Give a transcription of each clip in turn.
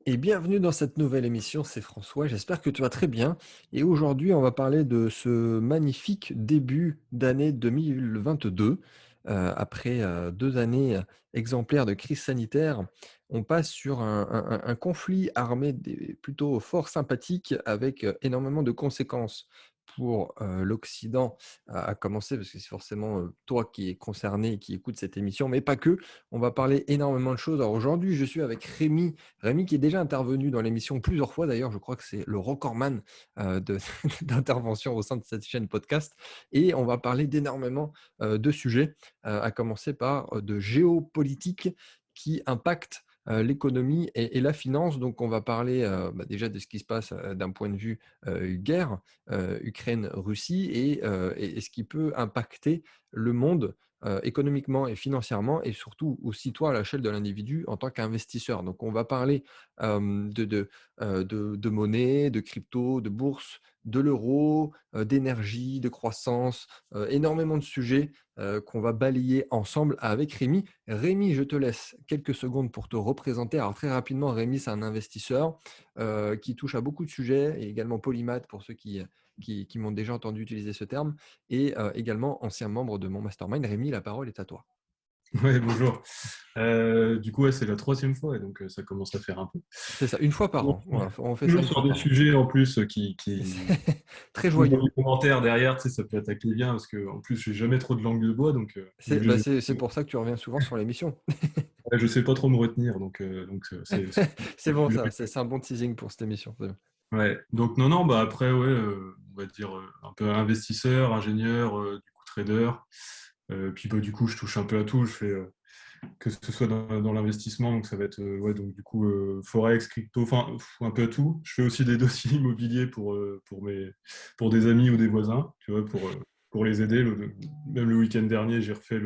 Et bienvenue dans cette nouvelle émission, c'est François, j'espère que tu vas très bien. Et aujourd'hui, on va parler de ce magnifique début d'année 2022. Après 2 années exemplaires de crise sanitaire, on passe sur un conflit armé plutôt fort sympathique avec énormément de conséquences pour l'Occident, à commencer, parce que c'est forcément toi qui es concerné et qui écoute cette émission, mais pas que. On va parler énormément de choses. Alors aujourd'hui, je suis avec Rémi qui est déjà intervenu dans l'émission plusieurs fois d'ailleurs, je crois que c'est le recordman de d'intervention au sein de cette chaîne podcast et on va parler d'énormément, de sujets, à commencer par, de géopolitique qui impactent, l'économie et la finance. Donc on va parler, déjà de ce qui se passe, d'un point de vue, guerre, Ukraine-Russie et ce qui peut impacter le monde, économiquement et financièrement et surtout aussi toi à l'échelle de l'individu en tant qu'investisseur. Donc on va parler, de monnaie, de crypto, de bourse, de l'euro, d'énergie, de croissance, énormément de sujets, qu'on va balayer ensemble avec Rémi. Rémi, je te laisse quelques secondes pour te représenter. Alors très rapidement, Rémi, c'est un investisseur, qui touche à beaucoup de sujets et également polymath pour ceux qui m'ont déjà entendu utiliser ce terme et également ancien membre de mon mastermind. Rémi, la parole est à toi. Ouais, bonjour. Du coup, ouais, c'est la troisième fois, et donc ça commence à faire un peu. C'est ça, une fois par an. Voilà, on fait ça Toujours une sur fois des par an. sujets en plus Et qui c'est très où dans joyeux. les commentaires derrière, tu sais, ça peut attaquer bien parce que en plus, j'ai jamais trop de langue de bois, donc C'est pour ça que tu reviens souvent sur l'émission. ouais, je sais pas trop me retenir, c'est C'est bon ça, c'est un bon teasing pour cette émission. C'est bon. ouais. Donc non, non, bah après, ouais, on va dire un peu investisseur, ingénieur, du coup trader. Puis bah, du coup, je touche un peu à tout. Je fais que ce soit dans l'investissement, donc ça va être ouais, donc du coup forex, crypto, enfin un peu à tout. Je fais aussi des dossiers immobiliers pour des amis ou des voisins, tu vois, pour les aider. Même le week-end dernier, j'ai refait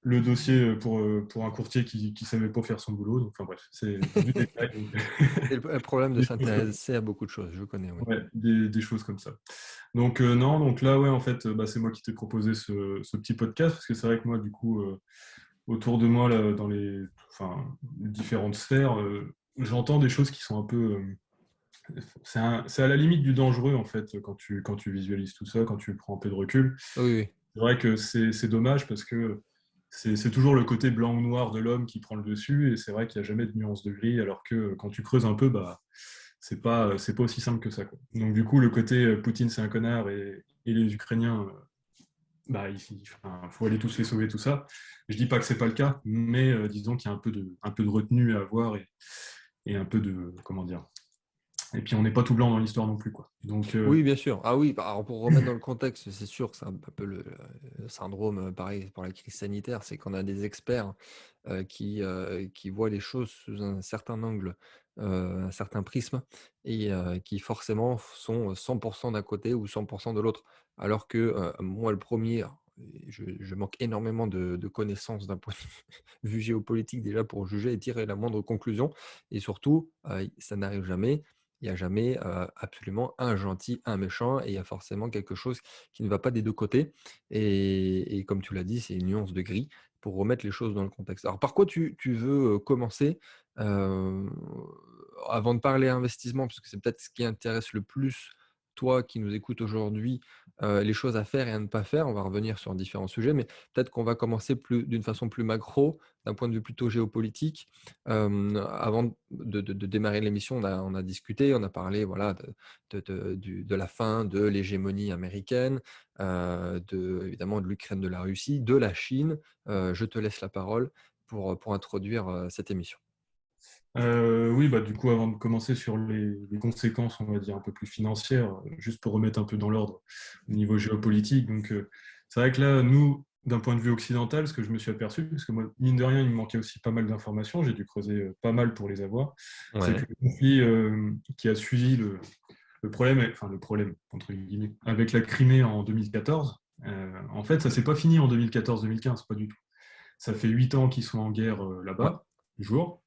le dossier pour un courtier qui savait pas faire son boulot. Donc enfin bref, c'est du détail. Donc, C'est le problème de des choses comme, s'intéresser à beaucoup de choses, je connais, oui. ouais, des choses comme ça. Donc non, donc là ouais, en fait, bah, c'est moi qui t'ai proposé ce petit podcast parce que c'est vrai que moi du coup autour de moi, là, dans enfin, les différentes sphères, j'entends des choses qui sont un peu. C'est à la limite du dangereux, en fait, quand tu visualises tout ça, quand tu prends un peu de recul. Oui, oui. C'est vrai que c'est dommage parce que c'est toujours le côté blanc ou noir de l'homme qui prend le dessus, et c'est vrai qu'il n'y a jamais de nuance de gris, alors que quand tu creuses un peu, bah, c'est pas aussi simple que ça, quoi. Donc, du coup, le côté Poutine, c'est un connard, et les Ukrainiens bah, enfin, faut aller tous les sauver, tout ça. Je dis pas que c'est pas le cas, mais disons qu'il y a un peu de retenue à avoir et un peu de, comment dire. Et puis on n'est pas tout blanc dans l'histoire non plus, quoi. Donc, Oui, bien sûr. Ah oui, bah, alors pour remettre dans le contexte, c'est sûr que c'est un peu le syndrome, pareil pour la crise sanitaire, c'est qu'on a des experts, qui voient les choses sous un certain angle, un certain prisme et qui forcément sont 100 d'un côté ou 100 de l'autre. Alors que, moi le premier, je manque énormément de connaissances d'un point de vue géopolitique déjà pour juger et tirer la moindre conclusion et surtout, ça n'arrive jamais. Il y a jamais, absolument un gentil, un méchant et il y a forcément quelque chose qui ne va pas des 2 côtés et comme tu l'as dit, c'est une nuance de gris pour remettre les choses dans le contexte. Alors par quoi tu veux, commencer, heu, avant de parler investissement? Parce que c'est peut-être ce qui intéresse le plus toi qui nous écoutes aujourd'hui, les choses à faire et à ne pas faire. On va revenir sur différents sujets, mais peut-être qu'on va commencer d'une façon plus macro, d'un point de vue plutôt géopolitique. Avant de démarrer l'émission, on a discuté, on a parlé, voilà, de la fin de l'hégémonie américaine, évidemment de l'Ukraine, de la Russie, de la Chine. Je te laisse la parole pour introduire, cette émission. oui, bah, du coup, avant de commencer sur les conséquences, on va dire, un peu plus financières, juste pour remettre un peu dans l'ordre au niveau géopolitique. Donc, c'est vrai que là, nous, d'un point de vue occidental, ce que je me suis aperçu, parce que moi, mine de rien, il me manquait aussi pas mal d'informations, j'ai dû creuser pas mal pour les avoir, c'est que Ouais. le conflit qui a suivi le problème, enfin le problème, entre guillemets, avec la Crimée en 2014, en fait, ça s'est pas fini en 2014-2015, pas du tout. Ça fait 8 ans qu'ils sont en guerre Ouais. là-bas, toujours,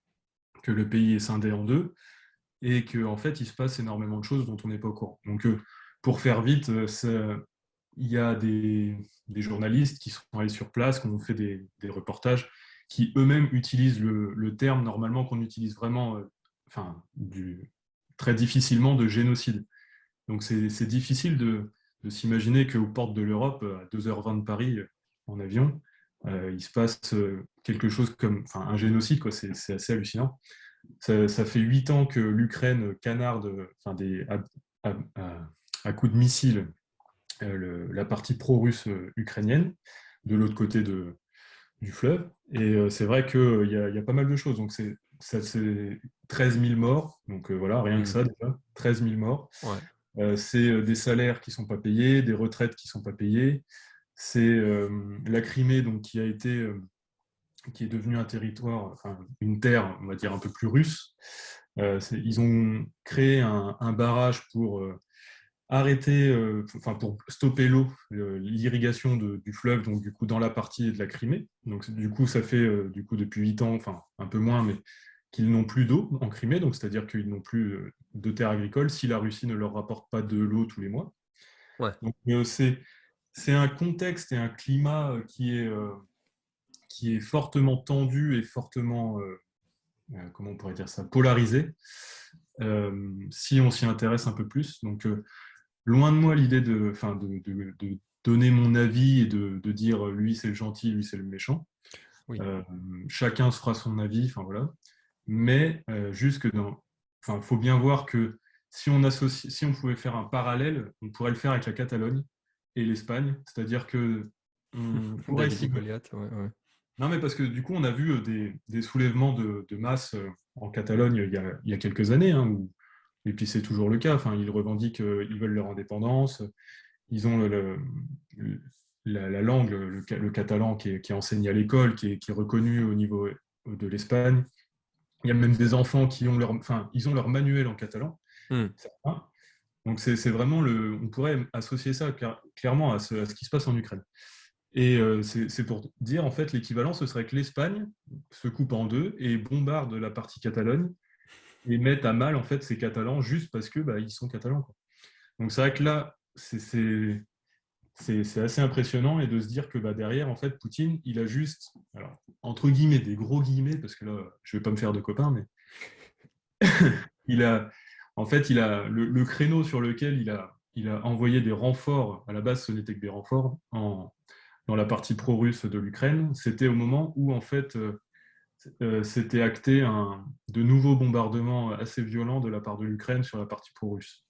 que le pays est scindé en deux, et qu'en fait, il se passe énormément de choses dont on n'est pas au courant. Donc, pour faire vite, il y a des journalistes qui sont allés sur place, qui ont fait des reportages, qui eux-mêmes utilisent le terme normalement qu'on utilise vraiment très difficilement de génocide. Donc c'est difficile de s'imaginer qu'aux portes de l'Europe, à 2h20 de Paris, en avion, il se passe quelque chose comme un génocide, quoi. C'est assez hallucinant. Ça fait 8 ans que l'Ukraine canarde à coups de missiles la partie pro-russe ukrainienne de l'autre côté du fleuve. Et c'est vrai qu'il y a pas mal de choses. Donc c'est 13 000 morts. Donc voilà, rien que Mmh. ça déjà, 13 000 morts. Ouais. C'est des salaires qui ne sont pas payés, des retraites qui ne sont pas payées. C'est la Crimée donc, qui est devenue un territoire, enfin une terre, on va dire, un peu plus russe. Ils ont créé un barrage pour arrêter, pour stopper l'eau, l'irrigation du fleuve, donc du coup dans la partie de la Crimée. Donc du coup, ça fait du coup depuis 8 ans, enfin un peu moins, mais qu'ils n'ont plus d'eau en Crimée, donc c'est-à-dire qu'ils n'ont plus de terres agricoles si la Russie ne leur rapporte pas de l'eau tous les mois. Ouais. Donc c'est un contexte et un climat qui est fortement tendu et fortement, comment on pourrait dire ça, polarisé, si on s'y intéresse un peu plus. Donc loin de moi l'idée de donner mon avis et de dire lui c'est le gentil, lui c'est le méchant. Oui. Euh, Chacun se fera son avis, enfin voilà. Mais juste que faut bien voir que si on pouvait faire un parallèle, on pourrait le faire avec la Catalogne et l'Espagne, c'est-à-dire que on pourrait David et s'y. Goliath, ouais, ouais. Non, mais parce que du coup, on a vu des soulèvements de masse en Catalogne il y a quelques années, hein, et puis c'est toujours le cas. Enfin, ils revendiquent, ils veulent leur indépendance. Ils ont la langue, le catalan qui est enseigné à l'école, qui est reconnu au niveau de l'Espagne. Il y a même des enfants ils ont leur manuel en catalan. Mmh. Certains. Donc c'est vraiment on pourrait associer ça clairement à ce qui se passe en Ukraine. Et c'est pour dire, en fait, l'équivalent, ce serait que l'Espagne se coupe en deux et bombarde la partie Catalogne et mette à mal, en fait, ces Catalans juste parce que ils sont Catalans, quoi. Donc c'est vrai que là, c'est assez impressionnant et de se dire que derrière, en fait, Poutine, il a juste, alors, entre guillemets, des gros guillemets, parce que là, je vais pas me faire de copains, mais il a, en fait, il a le créneau sur lequel il a envoyé des renforts, à la base, ce n'était que des renforts, dans la partie pro-russe de l'Ukraine, c'était au moment où, en fait, s'était acté de nouveaux bombardements assez violents de la part de l'Ukraine sur la partie pro-russe.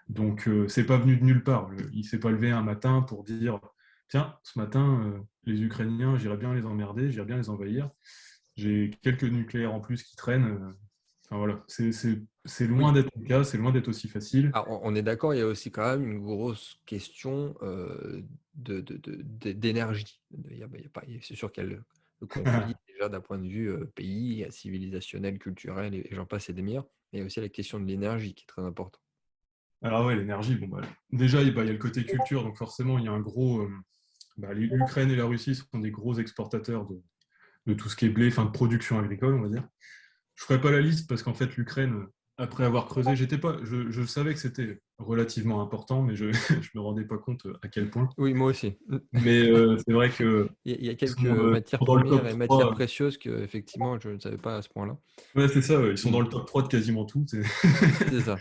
Donc, c'est pas venu de nulle part. Il s'est pas levé un matin pour dire, tiens, ce matin, les Ukrainiens, j'irais bien les emmerder, j'irais bien les envahir. J'ai quelques nucléaires en plus qui traînent. Enfin, voilà, c'est loin Oui. d'être le cas, c'est loin d'être aussi facile. Alors, on est d'accord, il y a aussi quand même une grosse question, d'énergie. Il y a pas c'est sûr qu'il y a le conflit déjà d'un point de vue, pays, civilisationnel, culturel et j'en passe et des meilleurs. Mais il y a aussi la question de l'énergie qui est très importante. Alors ouais, l'énergie, bon, déjà, il y a le côté culture, donc forcément, il y a un gros... l'Ukraine et la Russie sont des gros exportateurs de tout ce qui est blé, enfin de production agricole, on va dire. Je ne ferai pas la liste parce qu'en fait, l'Ukraine, après avoir creusé, je savais que c'était relativement important, mais je ne me rendais pas compte à quel point. Oui, moi aussi. Mmh. Mais c'est vrai qu'ils Il y a quelques sont matières dans le premières top et matières 3. précieuses qu'effectivement je ne savais pas à ce point-là. Ouais, c'est ça, ouais, ils sont dans Mmh. le top 3 de quasiment tout. C'est ça.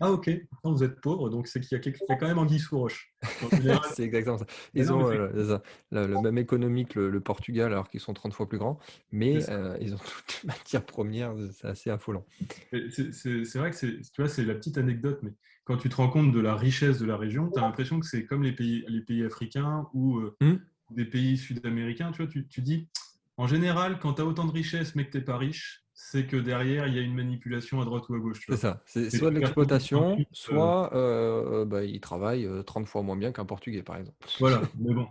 Ah ok, non, vous êtes pauvre, donc c'est qu'il y a quand même anguille sous roche. En général, C'est exactement ça. mais Ils non, mais ont, c'est ça, le même économie que le Portugal alors qu'ils sont 30 fois plus grands, c'est mais ça. ils ont toutes les matières premières, c'est assez affolant. C'est vrai que tu vois, c'est la petite anecdote, mais quand tu te rends compte de la richesse de la région, tu as l'impression que c'est comme les pays africains ou Mmh. des pays sud-américains. Tu vois, tu dis, en général, quand tu as autant de richesse mais que tu n'es pas riche, c'est que derrière, il y a une manipulation à droite ou à gauche, tu C'est vois. ça, c'est Et soit tu de perds tout ton point de l'exploitation, vue, soit, ils travaillent, 30 fois moins bien qu'un Portugais, par exemple. voilà, mais bon.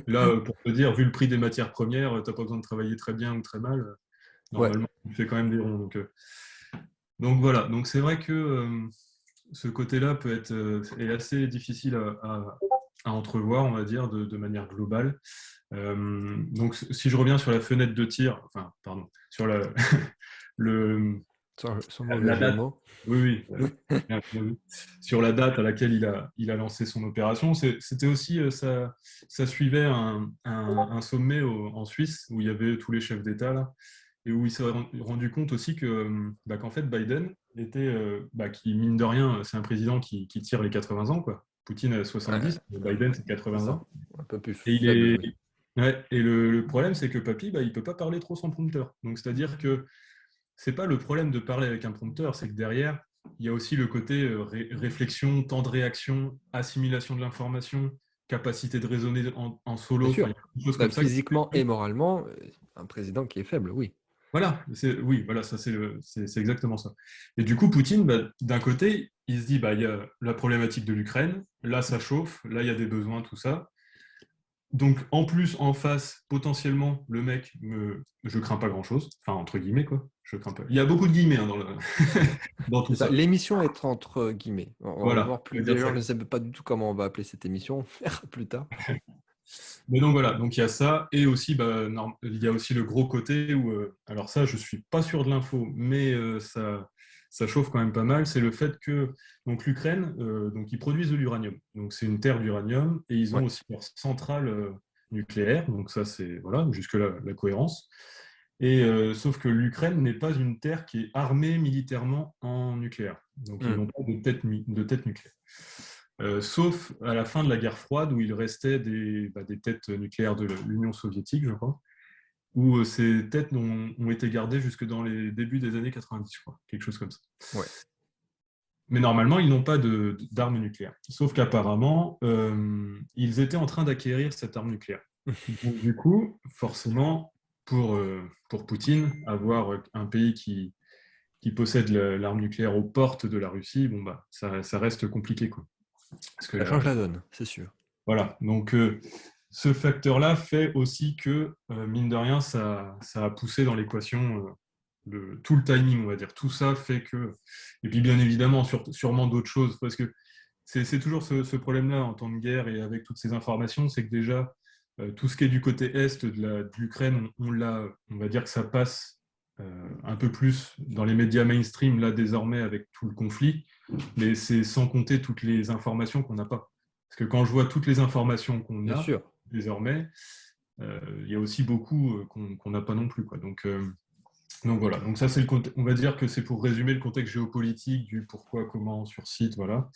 Là, pour te dire, vu le prix des matières premières, tu n'as pas besoin de travailler très bien ou très mal. Ouais. Normalement, tu fais quand même des ronds. Donc voilà, donc c'est vrai que ce côté-là est assez difficile à entrevoir, on va dire, de manière globale. Donc si je reviens sur la fenêtre de tir, enfin, pardon, sur le, Sans mauvais la jeu de date, mots. oui, oui, bien vu. Sur la date à laquelle il a lancé son opération, c'était aussi, ça suivait un sommet en Suisse où il y avait tous les chefs d'État là. et où il s'est rendu compte aussi que, qu'en fait, Biden était, qui mine de rien, c'est un président qui tire les 80 ans, quoi. Poutine a Ouais, 70, Biden c'est c'est 80 ça. ans. Un peu plus Et il faible, est, oui. ouais, et le problème, c'est que Papy, il peut pas parler trop sans prompteur. Donc, c'est-à-dire que c'est pas le problème de parler avec un prompteur, c'est que derrière, il y a aussi le côté réflexion, temps de réaction, assimilation de l'information, capacité de raisonner en Bien solo, enfin, il sûr. y a des choses Bah, comme ça. physiquement et moralement, un président qui est faible, oui. Voilà, oui, voilà, ça c'est exactement ça. Et du coup, Poutine, d'un côté, il se dit, il y a la problématique de l'Ukraine, là ça chauffe, là il y a des besoins, tout ça. Donc en plus, en face, potentiellement, le mec, je crains pas grand-chose, enfin entre guillemets quoi, je crains pas. Il y a beaucoup de guillemets hein, dans tout C'est ça. ça. L'émission est entre guillemets. On va Voilà, voir on plus. va dire ça. D'ailleurs, je ne sais pas du tout comment on va appeler cette émission. On verra plus tard. Mais donc voilà, donc il y a ça, et aussi, il y a aussi le gros côté où, alors ça, je suis pas sûr de l'info, mais ça chauffe quand même pas mal, c'est le fait que donc l'Ukraine, donc ils produisent de l'uranium, donc c'est une terre d'uranium, et ils ont Ouais. aussi leur centrale nucléaire, donc ça c'est voilà, jusque là la cohérence. Et sauf que l'Ukraine n'est pas une terre qui est armée militairement en nucléaire, donc ils Hmm. n'ont pas de tête nucléaire. Sauf à la fin de la guerre froide où il restait des têtes nucléaires de l'Union soviétique, je crois, où ces têtes ont été gardées jusque dans les débuts des années 90, je crois, quelque chose comme ça. Ouais. Mais normalement, ils n'ont pas d'armes nucléaires. Sauf qu'apparemment, ils étaient en train d'acquérir cette arme nucléaire. Donc, du coup, forcément, pour Poutine, avoir un pays qui possède l'arme nucléaire aux portes de la Russie, bon, ça reste compliqué, quoi. Parce que Ça change la donne, c'est sûr. voilà, donc ce facteur-là fait aussi que, mine de rien, ça a poussé dans l'équation tout le timing, on va dire. Tout ça fait que... Et puis bien évidemment, sûrement d'autres choses, parce que c'est toujours ce problème-là en temps de guerre et avec toutes ces informations, c'est que déjà, tout ce qui est du côté est de l'Ukraine, on va dire que ça passe un peu plus dans les médias mainstream, là désormais, avec tout le conflit, mais c'est sans compter toutes les informations qu'on n'a pas. Parce que quand je vois toutes les informations qu'on Bien a sûr. désormais, il y a aussi beaucoup qu'on n'a pas non plus, quoi. Donc voilà, donc ça on va dire que c'est pour résumer le contexte géopolitique du pourquoi, comment sur site, voilà.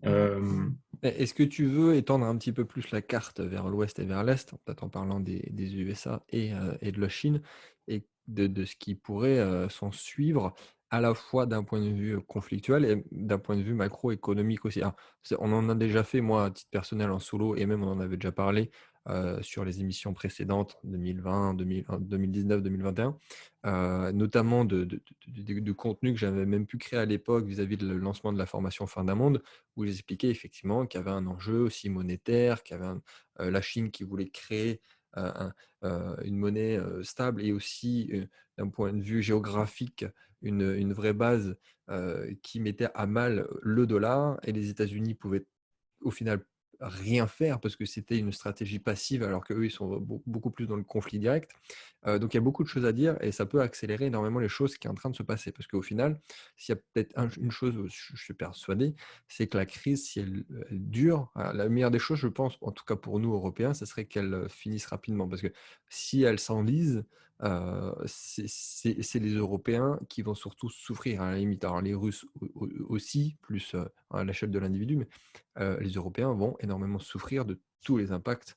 Euh, Est-ce que tu veux étendre un petit peu plus la carte vers l'ouest et vers l'est, peut-être en parlant des USA et de la Chine, et de ce qui pourrait s'en suivre, à la fois d'un point de vue conflictuel et d'un point de vue macroéconomique aussi. Alors, on en a déjà fait, moi, à titre personnel, en solo, et même on en avait déjà parlé sur les émissions précédentes, 2020, 2019, 2021, notamment de contenu que j'avais même pu créer à l'époque vis-à-vis de le lancement de la formation Fin d'un monde, où j'expliquais effectivement qu'il y avait un enjeu aussi monétaire, qu'il y avait la Chine qui voulait créer une monnaie stable, et aussi d'un point de vue géographique, une vraie base qui mettait à mal le dollar, et les États-Unis pouvaient au final rien faire parce que c'était une stratégie passive alors qu'eux, ils sont beaucoup plus dans le conflit direct. Donc il y a beaucoup de choses à dire et ça peut accélérer énormément les choses qui sont en train de se passer. Parce qu'au final, s'il y a peut-être une chose où je suis persuadé, c'est que la crise, si elle dure, la meilleure des choses, je pense, en tout cas pour nous, Européens, ce serait qu'elle finisse rapidement. Parce que si elle s'enlise, c'est les Européens qui vont surtout souffrir, à la limite. Alors les Russes aussi, plus à l'échelle de l'individu, mais les Européens vont énormément souffrir de tous les impacts,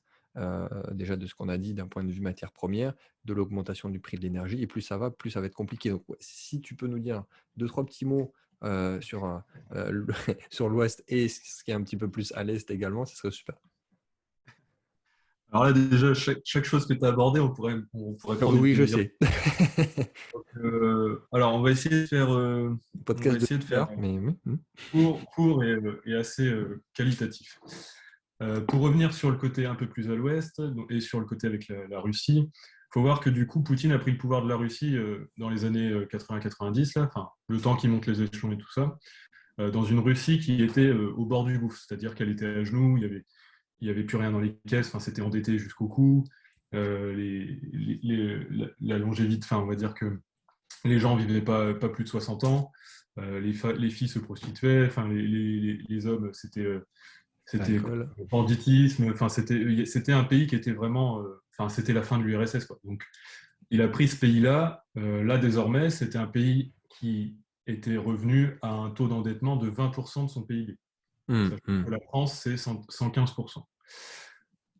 déjà de ce qu'on a dit d'un point de vue matière première, de l'augmentation du prix de l'énergie, et plus ça va, plus ça va être compliqué. Donc ouais, si tu peux nous dire deux, trois petits mots sur, sur l'Ouest et ce qui est un petit peu plus à l'Est également, ce serait super. alors là, déjà, chaque chose que tu as abordée, on pourrait Oui, prendre une oui, je demi-heure. sais. Alors, on va essayer de faire, Podcast de 1 heure, mais oui. court et assez qualitatif. Pour revenir sur le côté un peu plus à l'ouest et sur le côté avec la Russie, il faut voir que du coup, Poutine a pris le pouvoir de la Russie dans les années 80-90, là, enfin, le temps qu'il monte les échelons et tout ça, dans une Russie qui était au bord du gouffre, c'est-à-dire qu'elle était à genoux, il y avait plus rien dans les caisses, enfin, c'était endetté jusqu'au cou. La longévité, enfin, on va dire que les gens vivaient pas plus de 60 ans, les filles se prostituaient, enfin, les hommes, c'était L'alcool. banditisme, enfin, c'était un pays qui était vraiment, enfin, c'était la fin de l'URSS, quoi. Donc, il a pris ce pays-là là, désormais, c'était un pays qui était revenu à un taux d'endettement de 20% de son PIB. Mmh, Sachant mmh. que la France, c'est 115%.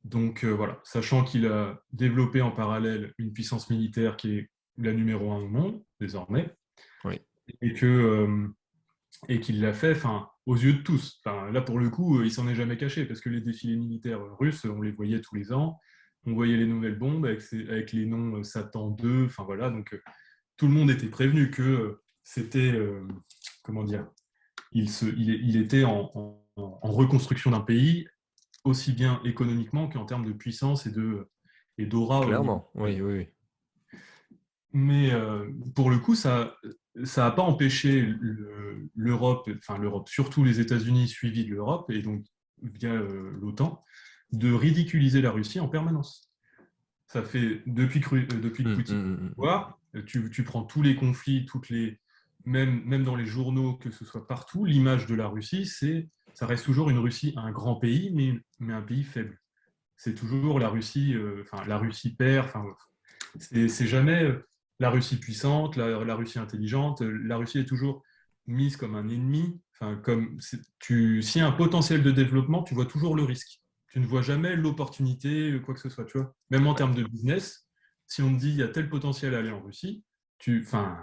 Donc voilà, sachant qu'il a développé en parallèle une puissance militaire qui est la numéro un au monde, désormais, Oui. et que et qu'il l'a fait, enfin, aux yeux de tous. Enfin, là, pour le coup, il s'en est jamais caché, parce que les défilés militaires russes, on les voyait tous les ans, on voyait les nouvelles bombes avec les noms Satan 2, enfin voilà, donc tout le monde était prévenu que c'était, comment dire, il était en reconstruction d'un pays, aussi bien économiquement qu'en termes de puissance et d'aura au niveau. Clairement, oui, oui, oui. Mais pour le coup, ça n'a pas empêché l'Europe, enfin l'Europe, surtout les États-Unis suivis de l'Europe, et donc via l'OTAN, de ridiculiser la Russie en permanence. Ça fait depuis que Mmh, Poutine mmh, est mmh, au mmh. pouvoir, tu prends tous les conflits, même dans les journaux, que ce soit partout, l'image de la Russie, ça reste toujours une Russie, un grand pays, mais un pays faible. C'est toujours la Russie, enfin la Russie perd, enfin c'est jamais la Russie puissante, la Russie intelligente. La Russie est toujours mise comme un ennemi. Enfin, s'il y a un potentiel de développement, tu vois toujours le risque. Tu ne vois jamais l'opportunité, quoi que ce soit. Tu vois. Même en Ouais. termes de business, si on te dit il y a tel potentiel à aller en Russie, enfin,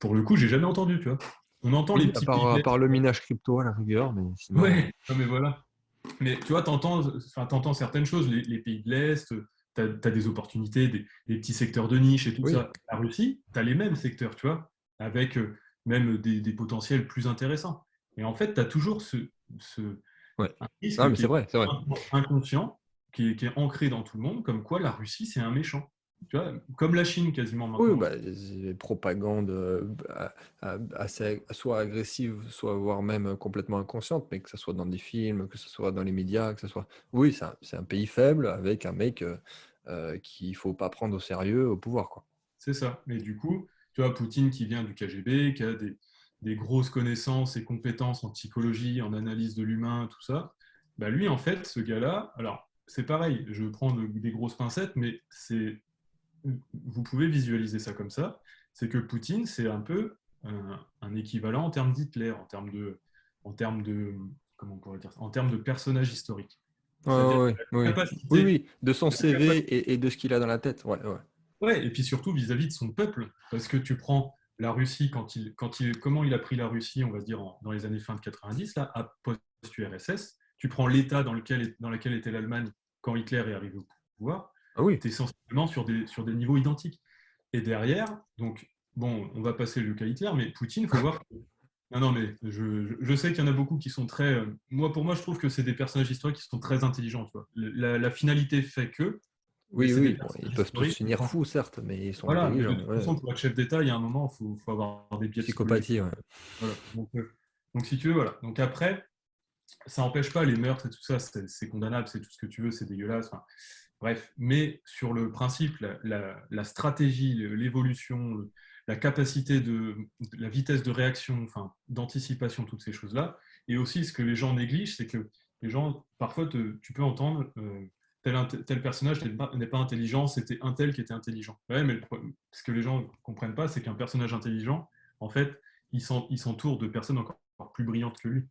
pour le coup, j'ai jamais entendu. Tu vois. On entend les Oui, petits pays de à l'Est. part le minage crypto à la rigueur, mais sinon, Ouais, non, mais voilà. Mais tu vois, t'entends certaines choses, les pays de l'Est, tu as des opportunités, des petits secteurs de niche et tout oui. ça. La Russie, tu as les mêmes secteurs, tu vois, avec même des potentiels plus intéressants. Et en fait, tu as toujours ce, Ouais. un Non, risque mais qui c'est est vrai, c'est vrai. inconscient, qui est ancré dans tout le monde, comme quoi la Russie, c'est un méchant. Tu vois, comme la Chine quasiment Oui, maintenant. bah, c'est propagande, assez soit agressive, soit voire même complètement inconsciente, mais que ça soit dans des films, que ce soit dans les médias, que ce soit oui, c'est un pays faible avec un mec, qu'il faut pas prendre au sérieux au pouvoir, quoi. C'est ça. Mais du coup, tu vois, Poutine qui vient du KGB, qui a des grosses connaissances et compétences en psychologie, en analyse de l'humain, tout ça, bah lui, en fait, ce gars-là, alors, c'est pareil, je prends des grosses pincettes, mais vous pouvez visualiser ça comme ça, c'est que Poutine, c'est un peu un équivalent en termes d'Hitler, en termes de, comment on pourrait dire ça, en termes de personnage historique. Ouais, C'est-à-dire ouais, la oui, oui. Oui, capacité, oui, de son la capacité. CV et de ce qu'il a dans la tête. Ouais, ouais. Ouais, et puis surtout vis-à-vis de son peuple, parce que tu prends la Russie, comment il a pris la Russie, on va dire, dans les années fin de 90, là, à post-URSS, tu prends l'État dans lequel était l'Allemagne quand Hitler est arrivé au pouvoir, Ah oui. tu es sensiblement sur des niveaux identiques. Et derrière, donc, bon, on va passer le cas Hitler, mais Poutine, il faut voir que. Non, non, mais je sais qu'il y en a beaucoup qui sont très. Pour moi, je trouve que c'est des personnages historiques qui sont très intelligents. Tu vois. La finalité fait que, mais Oui, c'est des oui, bon, ils personnages peuvent tous historiques. finir fous, certes, mais ils sont Voilà, mais de intelligents, toute ouais. façon, pour être chef d'État, il y a un moment, il faut avoir des biais psychologiques. Psychopathie, ouais. Voilà. Donc, si tu veux, voilà. Donc après, ça n'empêche pas les meurtres et tout ça, c'est condamnable, c'est tout ce que tu veux, c'est dégueulasse. Enfin, bref, mais sur le principe, la stratégie, l'évolution, la capacité la vitesse de réaction, enfin, d'anticipation, toutes ces choses-là, et aussi ce que les gens négligent, c'est que les gens, parfois, tu peux entendre tel personnage n'est pas intelligent, c'était un tel qui était intelligent. Ouais, mais ce que les gens ne comprennent pas, c'est qu'un personnage intelligent, en fait, il s'entoure de personnes encore plus brillantes que lui.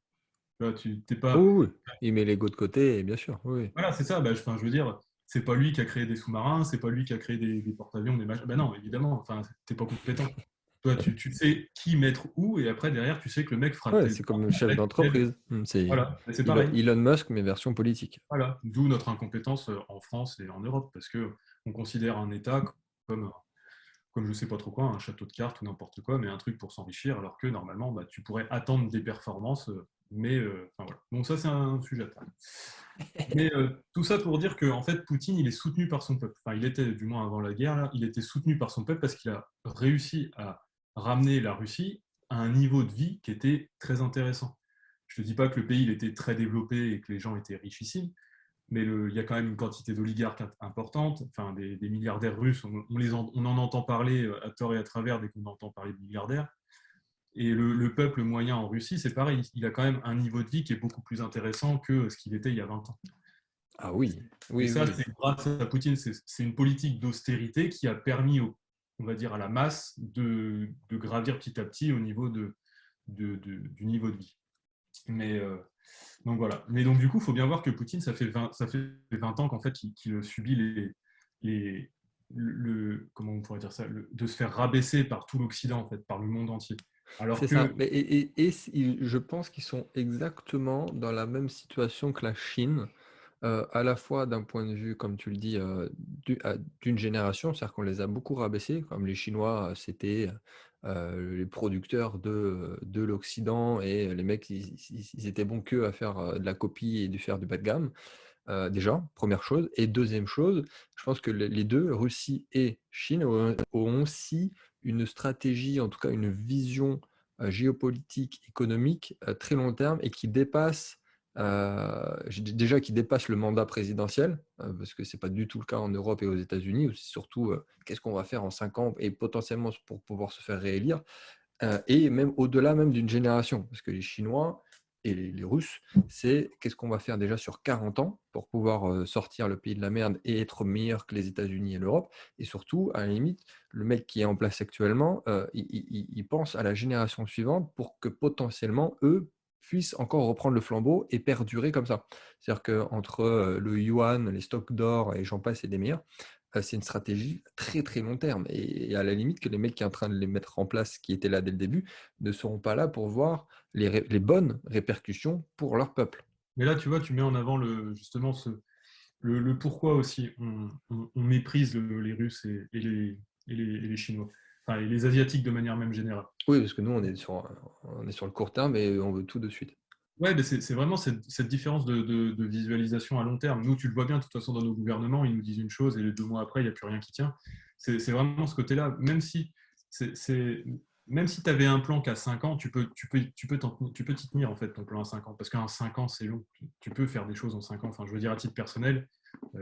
Tu vois, tu t'es Oui, pas. oui, oui. Il met l'ego de côté et bien sûr, oui, oui. Voilà, c'est ça. Bah, je veux dire, c'est pas lui qui a créé des sous-marins, c'est pas lui qui a créé des porte-avions, des machins. Bah non, évidemment. Enfin, t'es pas compétent. Toi, tu sais qui mettre où, et après derrière, tu sais que le mec fera Ouais, tel c'est pas comme le chef avec tel. d'entreprise. C'est Voilà, et c'est pareil. Elon Musk, mais version politique. Voilà, d'où notre incompétence en France et en Europe, parce que on considère un État comme je sais pas trop quoi, un château de cartes ou n'importe quoi, mais un truc pour s'enrichir, alors que normalement, bah, tu pourrais attendre des performances, mais enfin, voilà. Donc ça, c'est un sujet à part. Mais tout ça pour dire que en fait, Poutine, il est soutenu par son peuple. Enfin, il était, du moins avant la guerre, là, il était soutenu par son peuple parce qu'il a réussi à ramener la Russie à un niveau de vie qui était très intéressant. Je ne te dis pas que le pays il était très développé et que les gens étaient richissimes, mais il y a quand même une quantité d'oligarques importante, enfin des milliardaires russes, on en entend parler à tort et à travers dès qu'on entend parler de milliardaires. Et le peuple moyen en Russie, c'est pareil, il a quand même un niveau de vie qui est beaucoup plus intéressant que ce qu'il était il y a 20 ans. Ah oui, Et oui, ça, oui. c'est grâce à Poutine, c'est une politique d'austérité qui a permis on va dire, à la masse de gravir petit à petit au niveau du niveau de vie. Mais donc voilà. Mais donc du coup, il faut bien voir que Poutine, ça fait 20 ans qu'en fait, qu'il subit comment on pourrait dire ça, de se faire rabaisser par tout l'Occident, en fait, par le monde entier. Alors C'est ça. que, Je pense qu'ils sont exactement dans la même situation que la Chine, à la fois d'un point de vue, comme tu le dis, d'une génération, c'est-à-dire qu'on les a beaucoup rabaissés, comme les Chinois, c'était les producteurs de l'Occident et les mecs, ils étaient bons qu'eux à faire de la copie et de faire du bas de gamme. Déjà, première chose. Et deuxième chose, je pense que les deux, Russie et Chine, ont aussi une stratégie, en tout cas une vision géopolitique, économique très long terme et qui dépasse, déjà qui dépasse le mandat présidentiel, parce que ce n'est pas du tout le cas en Europe et aux États-Unis, où c'est surtout qu'est-ce qu'on va faire en 5 ans et potentiellement pour pouvoir se faire réélire. Et même au-delà même d'une génération, parce que les Chinois et les Russes, c'est qu'est-ce qu'on va faire déjà sur 40 ans pour pouvoir sortir le pays de la merde et être meilleur que les États-Unis et l'Europe. Et surtout, à la limite, le mec qui est en place actuellement, il pense à la génération suivante pour que potentiellement, eux, puissent encore reprendre le flambeau et perdurer comme ça. C'est-à-dire qu'entre le yuan, les stocks d'or et j'en passe et des meilleurs, c'est une stratégie très très long terme. Et à la limite que les mecs qui sont en train de les mettre en place, qui étaient là dès le début, ne seront pas là pour voir les bonnes répercussions pour leur peuple. mais là, tu vois, tu mets en avant justement le pourquoi aussi on méprise les Russes et les Chinois, enfin, et les Asiatiques de manière même générale. Oui, parce que nous, on est sur le court terme et on veut tout de suite. Ouais, mais c'est vraiment cette différence de visualisation à long terme. Nous, tu le vois bien, de toute façon, dans nos gouvernements, ils nous disent une chose et les 2 mois après, il n'y a plus rien qui tient. C'est vraiment ce côté-là. Même si tu avais un plan qu'à 5 ans, tu peux t'y tenir, en fait, ton plan à 5 ans. Parce qu'un 5 ans, c'est long. Tu peux faire des choses en 5 ans. Enfin, je veux dire, à titre personnel,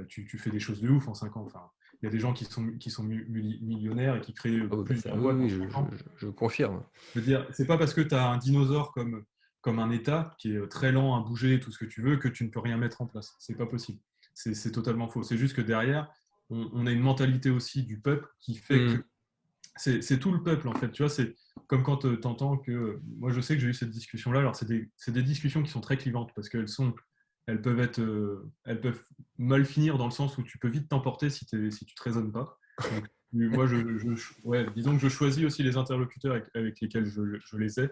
tu fais des choses de ouf en 5 ans. Enfin, il y a des gens qui sont millionnaires et qui créent Ah oui, bah ça, plusieurs oui, boîtes en oui, 5 ans. je confirme. Je veux dire, c'est pas parce que tu as un dinosaure comme un État qui est très lent à bouger, tout ce que tu veux, que tu ne peux rien mettre en place. C'est pas possible. C'est totalement faux. C'est juste que derrière, on a une mentalité aussi du peuple qui fait que Hmm. c'est tout le peuple, en fait. Tu vois, c'est comme quand tu entends que. Moi, je sais que j'ai eu cette discussion-là. Alors, c'est des discussions qui sont très clivantes parce elles peuvent mal finir dans le sens où tu peux vite t'emporter si tu te raisonnes pas. Donc, moi, ouais, disons que je choisis aussi les interlocuteurs avec lesquels je les ai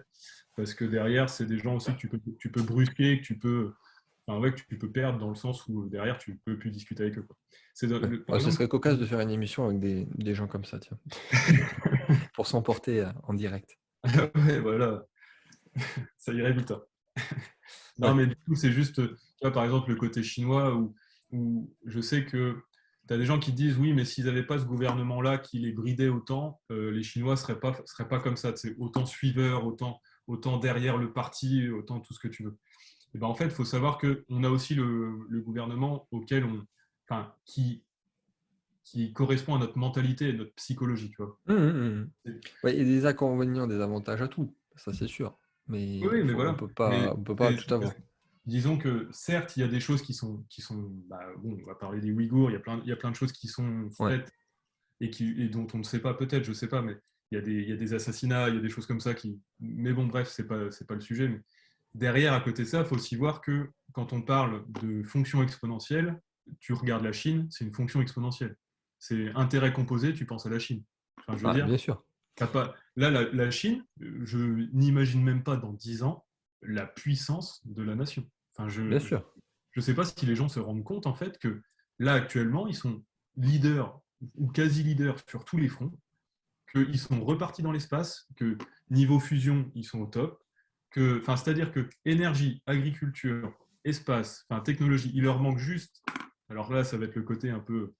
parce que derrière, c'est des gens aussi que tu peux brusquer, enfin, ouais, que tu peux perdre dans le sens où derrière, tu peux plus discuter avec eux, quoi. Ouais. Par Ouais, ce exemple, serait cocasse de faire une émission avec des gens comme ça, tiens, pour s'emporter en direct. ouais, voilà, ça irait vite, hein. Non, Ouais. mais du coup, c'est juste, tu vois, par exemple, le côté chinois où je sais que tu as des gens qui disent oui, mais s'ils n'avaient pas ce gouvernement-là qui les bridait autant, les Chinois ne seraient pas comme ça, c'est autant suiveurs, autant derrière le parti, autant tout ce que tu veux. Et ben, en fait, il faut savoir qu'on a aussi le gouvernement enfin, qui correspond à notre mentalité et notre psychologie, tu vois. Hum, hum, hum. Ouais, il y a des inconvénients, des avantages à tout, ça c'est sûr. Mais Oui, oui, mais on voilà. peut Mais pas, tout c'est avoir. disons que certes, il y a des choses qui sont bah, bon, on va parler des Ouïghours, il y a plein de choses qui sont Ouais. faites et dont on ne sait pas, peut-être, je ne sais pas, mais il y a des assassinats, il y a des choses comme ça qui. Mais bon, bref, c'est pas le sujet. Mais derrière, à côté de ça, il faut aussi voir que quand on parle de fonction exponentielle, tu regardes la Chine, c'est une fonction exponentielle. C'est intérêt composé, tu penses à la Chine. Enfin, je veux Ah, dire, bien sûr, là, la Chine, je n'imagine même pas dans 10 ans la puissance de la nation. Enfin, bien sûr. je sais pas si les gens se rendent compte en fait que là actuellement ils sont leaders ou quasi leaders sur tous les fronts, qu'ils sont repartis dans l'espace, que niveau fusion ils sont au top, enfin c'est-à-dire que énergie, agriculture, espace, enfin technologie, il leur manque juste. Alors là, ça va être le côté un peu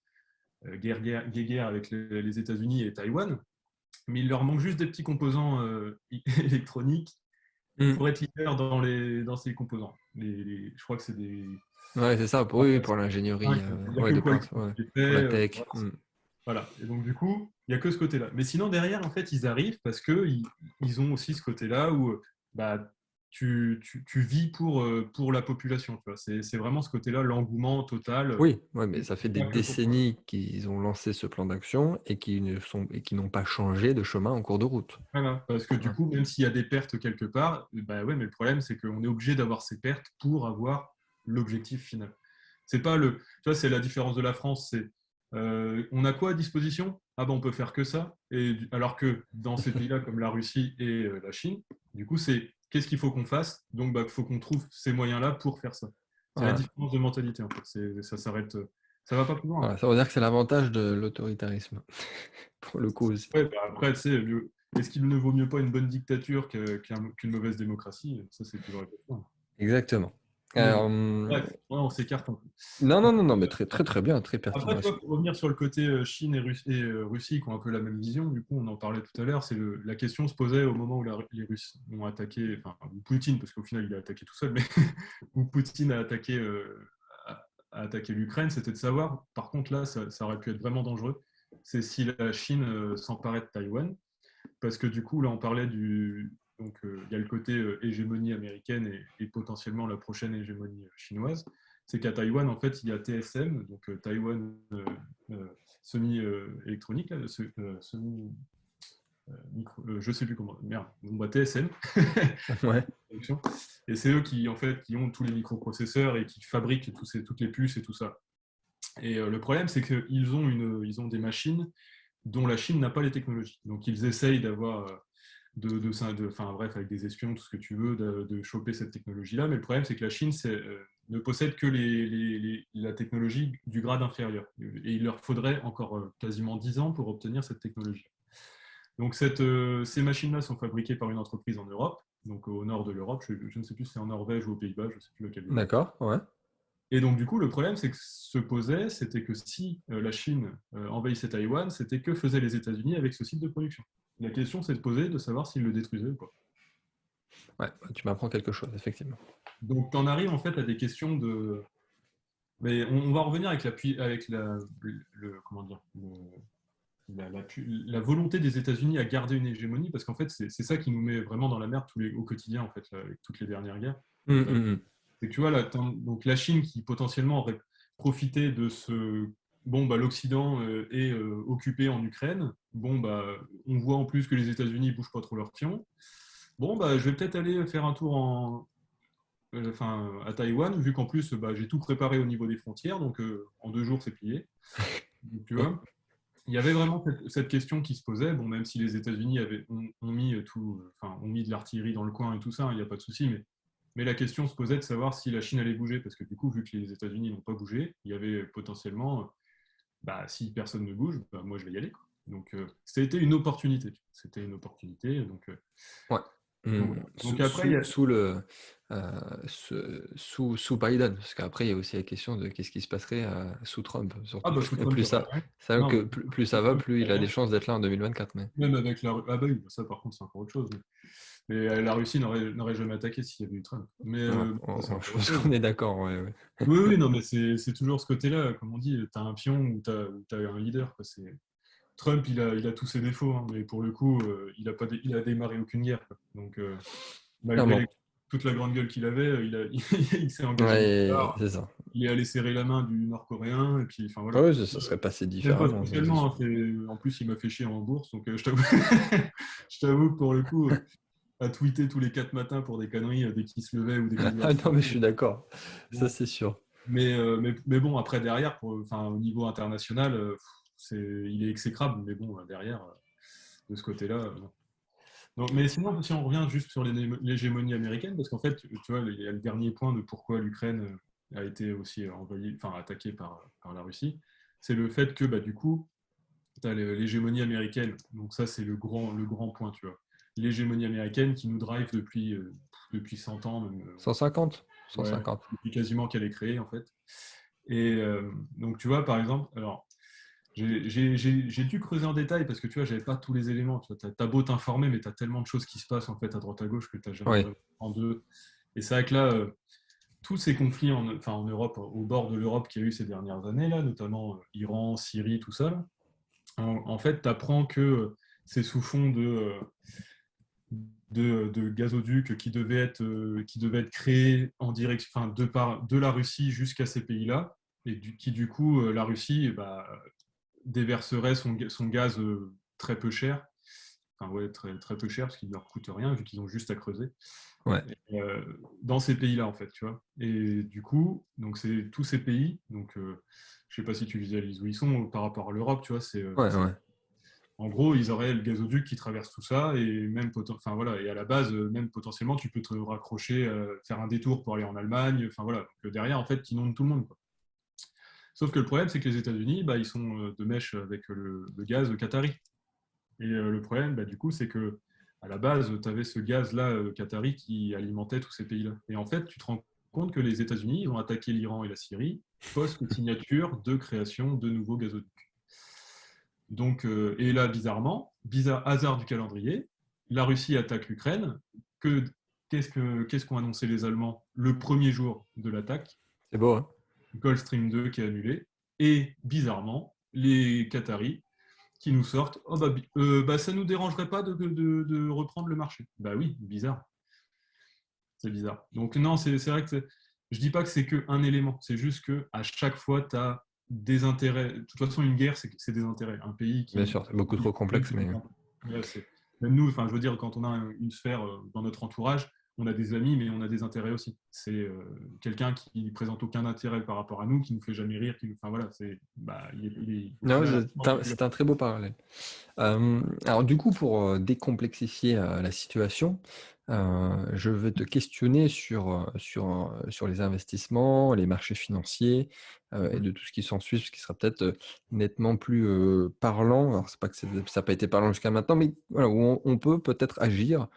guerre avec les États-Unis et Taïwan, mais il leur manque juste des petits composants électroniques Hum. pour être leader dans ces composants. Je crois que c'est des. Ouais, c'est ça. Oui, oui, pour l'ingénierie, Il n'y a ouais, que des Qualcomm pinces, ouais. qui est Pour la fait. tech. Voilà. Voilà. Et donc, du coup, il n'y a que ce côté-là. Mais sinon, derrière, en fait, ils arrivent parce qu'ils ont aussi ce côté-là où bah, tu vis pour la population. Tu vois. C'est vraiment ce côté-là, l'engouement total. Oui, ouais, mais ça fait des Pas que pour toi. décennies qu'ils ont lancé ce plan d'action et qui n'ont pas changé de chemin en cours de route. Voilà. Parce que du Voilà. coup, même s'il y a des pertes quelque part, bah ouais, mais le problème, c'est qu'on est obligé d'avoir ces pertes pour avoir l'objectif final. C'est pas le, tu vois, c'est la différence de la France. C'est on a quoi à disposition? Ah ben on peut faire que ça. Alors que dans ces pays-là comme la Russie et la Chine, du coup c'est qu'est-ce qu'il faut qu'on fasse? Donc bah faut qu'on trouve ces moyens-là pour faire ça. C'est la Voilà. différence de mentalité en fait. Ça s'arrête, ça va pas plus loin. Voilà, ça veut dire que c'est l'avantage de l'autoritarisme, pour le coup aussi. Ouais, bah, après tu sais, est-ce qu'il ne vaut mieux pas une bonne dictature qu'une mauvaise démocratie? Ça c'est toujours la question. Exactement. Mais bon, Hem, bref, ouais, on s'écarte un peu. non, non, non, non, mais très, très, très bien, très Après, pertinent tu aussi. vois, pour revenir sur le côté Chine et Russie qui ont un peu la même vision, du coup, on en parlait tout à l'heure, la question se posait au moment où les Russes ont attaqué, enfin, ou Poutine, parce qu'au final, il a attaqué tout seul, mais où Poutine a attaqué l'Ukraine, c'était de savoir, par contre, là, ça aurait pu être vraiment dangereux, c'est si la Chine s'emparait de Taïwan, parce que du coup, là, on parlait donc, il y a le côté hégémonie américaine et potentiellement la prochaine hégémonie chinoise. C'est qu'à Taïwan, en fait, il y a TSM, donc Taïwan semi-électronique, semi, je sais plus comment, merde, bon, bah, TSM. Ouais. Et c'est eux qui, en fait, qui ont tous les microprocesseurs et qui fabriquent toutes les puces et tout ça. Et le problème, c'est ils ont des machines dont la Chine n'a pas les technologies. Donc ils essayent d'avoir enfin bref, avec des espions, tout ce que tu veux, de choper cette technologie-là. Mais le problème, c'est que la Chine ne possède que la technologie du grade inférieur. Et il leur faudrait encore quasiment 10 ans pour obtenir cette technologie. Donc ces machines-là sont fabriquées par une entreprise en Europe, donc au nord de l'Europe. Je ne sais plus si c'est en Norvège ou aux Pays-Bas, je ne sais plus lequel des deux. D'accord, ouais. Et donc, du coup, le problème, c'est que c'était que si la Chine envahissait Taïwan, c'était que faisaient les États-Unis avec ce site de production. La question s'est de poser de savoir s'ils le détruisaient ou pas. Ouais, tu m'apprends quelque chose, effectivement. Donc, tu en arrives en fait à des questions de. Mais on va revenir avec comment dire, la volonté des États-Unis à garder une hégémonie, parce qu'en fait, c'est ça qui nous met vraiment dans la merde au quotidien, en fait, là, avec toutes les dernières guerres. Mmh, mmh mh. C'est que tu vois, là, donc la Chine qui potentiellement aurait profité de ce. Bon, bah, l'Occident est occupé en Ukraine. Bon, bah, on voit en plus que les États-Unis ne bougent pas trop leur pion. Bon, bah, je vais peut-être aller faire un tour à Taïwan, vu qu'en plus, bah, j'ai tout préparé au niveau des frontières. Donc, en 2 jours, c'est plié. Donc, tu vois, il y avait vraiment cette question qui se posait. Bon, même si les États-Unis ont mis ont mis de l'artillerie dans le coin et tout ça, il n'y a pas de souci. Mais la question se posait de savoir si la Chine allait bouger, parce que du coup, vu que les États-Unis n'ont pas bougé, il y avait potentiellement, bah, si personne ne bouge, bah, moi je vais y aller, quoi. Donc, c'était une opportunité. C'était une opportunité. Ouais. Mmh. Donc après, il y a. Sous le, sous Biden, parce qu'après il y a aussi la question de qu'est-ce qui se passerait, sous Trump, Ah, surtout. bah, sous Et Trump, il y aurait rien. c'est vrai Non, que mais plus ça sous va, Trump, plus il y il a aurait des rien. chances d'être là en 2024, mais Même avec la. Ah, bah oui, bah, ça par contre, c'est encore autre chose. Mais la Russie n'aurait jamais attaqué s'il y avait eu Trump. Mais ouais, ça, c'est je encore autre pense chose. qu'on est d'accord, ouais, ouais. Oui, oui, non, mais c'est toujours ce côté-là, comme on dit, tu as un pion ou tu as un leader, quoi. Trump, il a tous ses défauts, hein, mais pour le coup, il a démarré aucune guerre, quoi. Donc, malgré Clairement. toute la grande gueule qu'il avait, il s'est engagé nulle Ouais, part. c'est ça. Il est allé serrer la main du Nord-Coréen, et puis, enfin Ah voilà. oui, ça serait passé Même pas différemment, ça, c'est spécialement, sûr. hein, en plus, il m'a fait chier en bourse, donc je t'avoue, je t'avoue que pour le coup, à tweeter tous les 4 matins pour des conneries dès qu'il se levait ou dès qu'il Ah ouvrait non, la mais je gueule. suis d'accord, ça Bon. c'est sûr. Mais bon, après, derrière, au niveau international, il est exécrable, mais bon, derrière, de ce côté-là. Non. Donc, mais sinon, si on revient juste sur l'hégémonie américaine, parce qu'en fait, tu vois, il y a le dernier point de pourquoi l'Ukraine a été aussi envahie, enfin attaquée par la Russie, c'est le fait que, bah, du coup, tu as l'hégémonie américaine. Donc ça, c'est le grand point, tu vois. L'hégémonie américaine qui nous drive depuis 100 ans, même, 150? ouais, 150. depuis quasiment qu'elle est créée, en fait. Et donc, tu vois, par exemple, alors, j'ai dû creuser en détail parce que tu vois, j'avais pas tous les éléments. Tu vois, t'as beau t'informer, mais tu as tellement de choses qui se passent en fait à droite à gauche que tu n'as jamais Oui. vraiment en deux. Et c'est vrai que là, tous ces conflits en Europe, au bord de l'Europe qu'il y a eu ces dernières années, là, notamment Iran, Syrie, tout ça, en fait, tu apprends que c'est sous fond de gazoducs qui devaient être créés en direction, enfin, de la Russie jusqu'à ces pays-là, et du coup, la Russie bah, déverserait son gaz très peu cher, enfin ouais, très, très peu cher, parce qu'il ne leur coûte rien, vu qu'ils ont juste à creuser, Ouais, dans ces pays-là, en fait, tu vois. Et du coup, donc c'est tous ces pays, donc je ne sais pas si tu visualises où ils sont par rapport à l'Europe, tu vois, ouais, ouais. en gros, ils auraient le gazoduc qui traverse tout ça, et même enfin, voilà, et à la base, même potentiellement, tu peux te raccrocher, faire un détour pour aller en Allemagne, enfin voilà, donc, derrière, en fait, tu inondes tout le monde, quoi. Sauf que le problème, c'est que les États-Unis, bah, ils sont de mèche avec le gaz qatari. Et le problème, bah, du coup, c'est que à la base, tu avais ce gaz-là qatari qui alimentait tous ces pays-là. Et en fait, tu te rends compte que les États-Unis vont attaquer l'Iran et la Syrie post-signature de création de nouveaux gazoducs. Donc, et là, bizarrement, hasard du calendrier, la Russie attaque l'Ukraine. Qu'est-ce qu'ont annoncé les Allemands le premier jour de l'attaque? C'est beau, hein? Gulf Stream 2 qui est annulé. Et bizarrement, les Qataris qui nous sortent, oh bah, ça nous dérangerait pas de reprendre le marché. Bah oui, bizarre. C'est bizarre. Donc non, c'est vrai que je dis pas que c'est qu'un élément. C'est juste que à chaque fois, tu as des intérêts. De toute façon, une guerre, c'est des intérêts. Un pays Bien sûr, c'est beaucoup trop même complexe, mais ouais, même nous, enfin, je veux dire, quand on a une sphère dans notre entourage, on a des amis, mais on a des intérêts aussi. C'est quelqu'un qui présente aucun intérêt par rapport à nous, qui nous fait jamais rire, enfin voilà, bah, au non, final, c'est un très beau parallèle. Alors du coup, pour, décomplexifier, la situation, je vais te questionner sur les investissements, les marchés financiers, et de tout ce qui s'ensuit, ce qui sera peut-être, nettement plus, parlant. Alors c'est pas que ça a pas été parlant jusqu'à maintenant, mais voilà, où on peut peut-être agir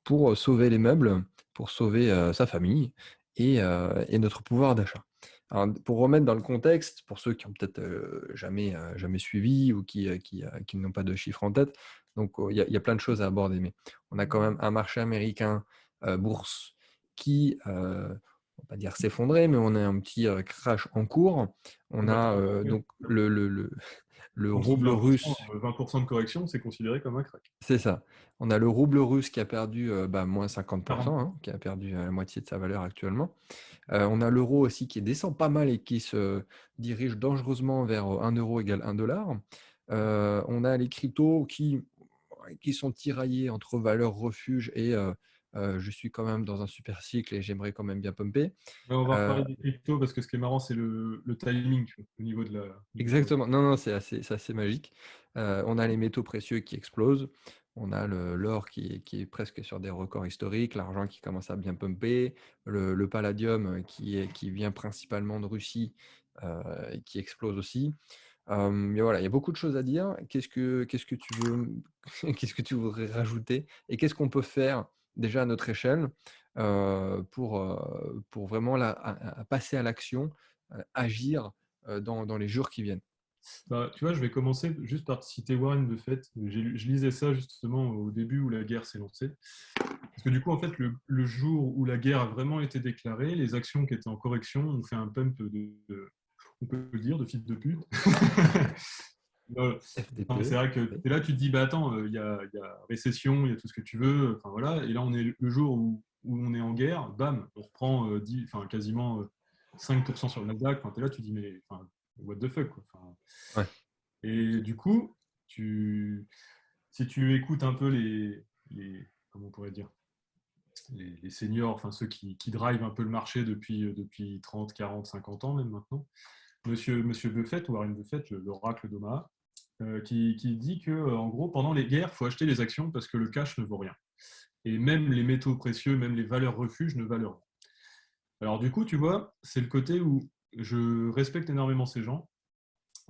pour, sauver les meubles, pour sauver, sa famille et notre pouvoir d'achat. Alors, pour remettre dans le contexte, pour ceux qui ont peut-être, jamais suivi ou qui n'ont pas de chiffres en tête, donc il y a plein de choses à aborder, mais on a quand même un marché américain, bourse qui, on va pas dire s'effondrer, mais on a un petit, crash en cours. On bah, a, donc le en dessous de rouble 20%, russe. 20% de correction, c'est considéré comme un crack. C'est ça. On a le rouble russe qui a perdu, moins 50, 40. hein, qui a perdu, la moitié de sa valeur actuellement. On a l'euro aussi qui descend pas mal et qui se dirige dangereusement vers, 1 € égale 1 $. On a les cryptos qui sont tiraillés entre valeurs refuge et je suis quand même dans un super cycle et j'aimerais quand même bien pumper. Ouais, on va Heu, reparler des cryptos parce que ce qui est marrant, c'est le timing, tu vois, au niveau du cours. Exactement. Non, non, c'est assez magique. On a les métaux précieux qui explosent. On a l'or qui est presque sur des records historiques, l'argent qui commence à bien pumper, le palladium, qui vient principalement de Russie, et qui explose aussi. Mais voilà, il y a beaucoup de choses à dire. Qu'est-ce que tu veux qu'est-ce que tu voudrais rajouter? Et qu'est-ce qu'on peut faire déjà à notre échelle, pour vraiment là, à passer à l'action, agir, dans les jours qui viennent? Bah, tu vois, je vais commencer juste par citer Warren Buffett. Je lisais ça justement au début où la guerre s'est lancée. Parce que du coup, en fait, le jour où la guerre a vraiment été déclarée, les actions qui étaient en correction ont fait un pump on peut le dire, de fils de pute. Non, mais c'est FDP. vrai que Oui. et là, tu te dis, bah attends, il y a récession, il y a tout ce que tu veux, enfin voilà. Et là, on est le jour où on est en guerre, bam, on reprend enfin, quasiment 5% sur le Nasdaq. Enfin, t'es là, tu te dis, mais enfin, what the fuck, quoi. Enfin, Ouais. et du coup, si tu écoutes un peu comment on pourrait dire, les seniors, enfin ceux qui drivent un peu le marché depuis 30, 40, 50 ans même maintenant, Monsieur Buffett, Warren Buffett, l'oracle d'Omaha, qui dit que en gros, pendant les guerres, il faut acheter les actions parce que le cash ne vaut rien. Et même les métaux précieux, même les valeurs refuges ne valent rien. Alors du coup, tu vois, c'est le côté où je respecte énormément ces gens,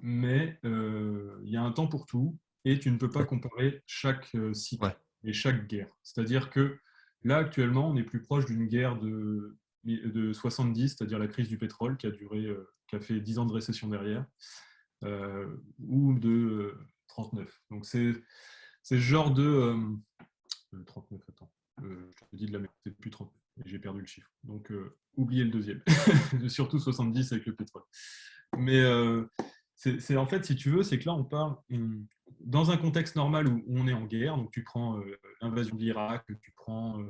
mais il y a un temps pour tout et tu ne peux pas comparer chaque cycle Ouais. et chaque guerre. C'est-à-dire que là, actuellement, on est plus proche d'une guerre de 70, c'est-à-dire la crise du pétrole qui a duré, qui a fait 10 ans de récession derrière, ou de 39. Donc c'est ce genre de 39, attends, je te dis de la merde, c'est plus 39, j'ai perdu le chiffre. Donc oubliez le deuxième, surtout 70 avec le pétrole. Mais en fait, si tu veux, c'est que là, dans un contexte normal où on est en guerre, donc tu prends l'invasion de l'Irak, tu prends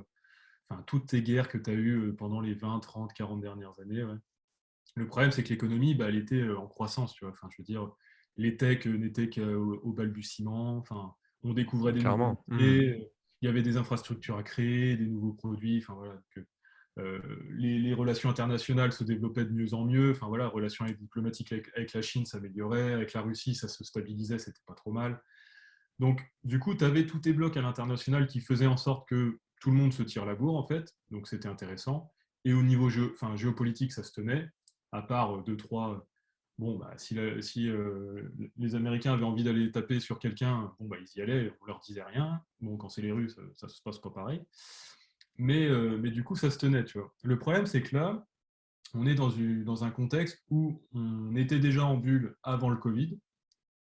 toutes tes guerres que tu as eues pendant les 20, 30, 40 dernières années. Ouais. Le problème, c'est que l'économie, bah, elle était en croissance. Tu vois. Enfin, je veux dire, les techs n'étaient qu'au balbutiement. Enfin, on découvrait des nouveaux Clairement. métiers. Il y avait des infrastructures à créer, des nouveaux produits. Enfin, voilà, les relations internationales se développaient de mieux en mieux. Enfin, voilà, relations diplomatiques avec la Chine s'amélioraient. Avec la Russie, ça se stabilisait, c'était pas trop mal. Donc, du coup, tu avais tous tes blocs à l'international qui faisaient en sorte que tout le monde se tire la bourre, en fait. Donc, c'était intéressant. Et au niveau géopolitique, ça se tenait, à part deux, trois. Bon, bah, si les Américains avaient envie d'aller taper sur quelqu'un, bon, bah, ils y allaient, on leur disait rien. Bon, quand c'est les Russes, ça se passe pas pareil. Mais du coup, ça se tenait, tu vois. Le problème, c'est que là, on est dans un contexte où on était déjà en bulle avant le Covid.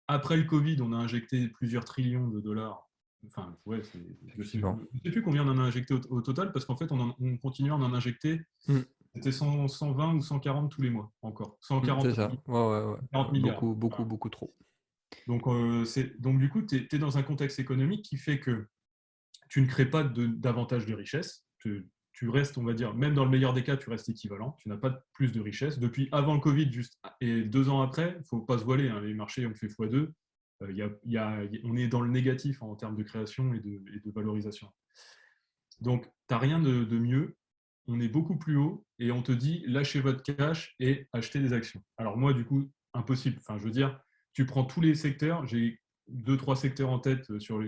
Après le Covid, on a injecté plusieurs trillions de dollars. Enfin, ouais, je ne Effectivement. sais plus combien on en a injecté au total, parce qu'en fait, on continue à en injecter. Mm. C'était 120 ou 140 tous les mois, encore. 140, C'est ça. Ouais, ouais, ouais. 40 milliards. Beaucoup, beaucoup, Voilà. beaucoup trop. Donc du coup, tu es dans un contexte économique qui fait que tu ne crées pas davantage de richesse. Tu restes, on va dire, même dans le meilleur des cas, tu restes équivalent. Tu n'as pas plus de richesse. Depuis avant le Covid, juste, et 2 ans après, il ne faut pas se voiler, hein, les marchés ont fait x2. On est dans le négatif en termes de création et de valorisation. Donc, tu n'as rien de mieux. On est beaucoup plus haut et on te dit lâchez votre cash et achetez des actions. Alors moi, du coup, impossible. Enfin, je veux dire, tu prends tous les secteurs. J'ai deux, trois secteurs en tête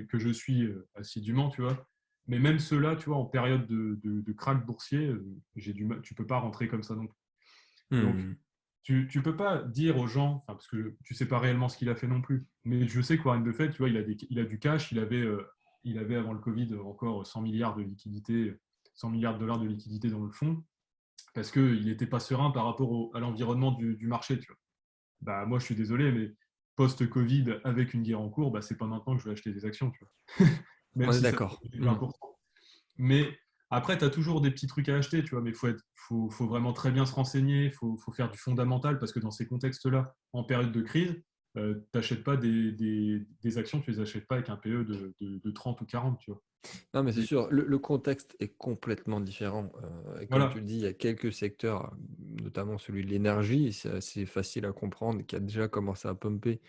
que je suis assidûment, tu vois. Mais même ceux-là, tu vois, en période de krach boursier, j'ai du mal, tu peux pas rentrer comme ça non plus. Donc, Hmm. tu peux pas dire aux gens, parce que tu sais pas réellement ce qu'il a fait non plus. Mais je sais que Warren Buffett, tu vois, il a du cash, il avait avant le Covid encore 100 milliards de liquidités, 100 milliards de dollars de liquidités dans le fonds, parce qu'il n'était pas serein par rapport à l'environnement du marché, tu vois. Bah, moi, je suis désolé, mais post-Covid, avec une guerre en cours, bah, c'est pas maintenant que je vais acheter des actions, tu vois. Même On est si ça d'accord. fait Hmm. 20%. Mais après, tu as toujours des petits trucs à acheter, tu vois, mais faut vraiment très bien se renseigner, faut faire du fondamental, parce que dans ces contextes-là, en période de crise, tu n'achètes pas des actions, tu les achètes pas avec un PE de 30 ou 40, tu vois. Non, mais c'est Et sûr, le contexte est complètement différent. Et comme tu voilà, le dis, il y a quelques secteurs, notamment celui de l'énergie, c'est assez facile à comprendre, qui a déjà commencé à pumper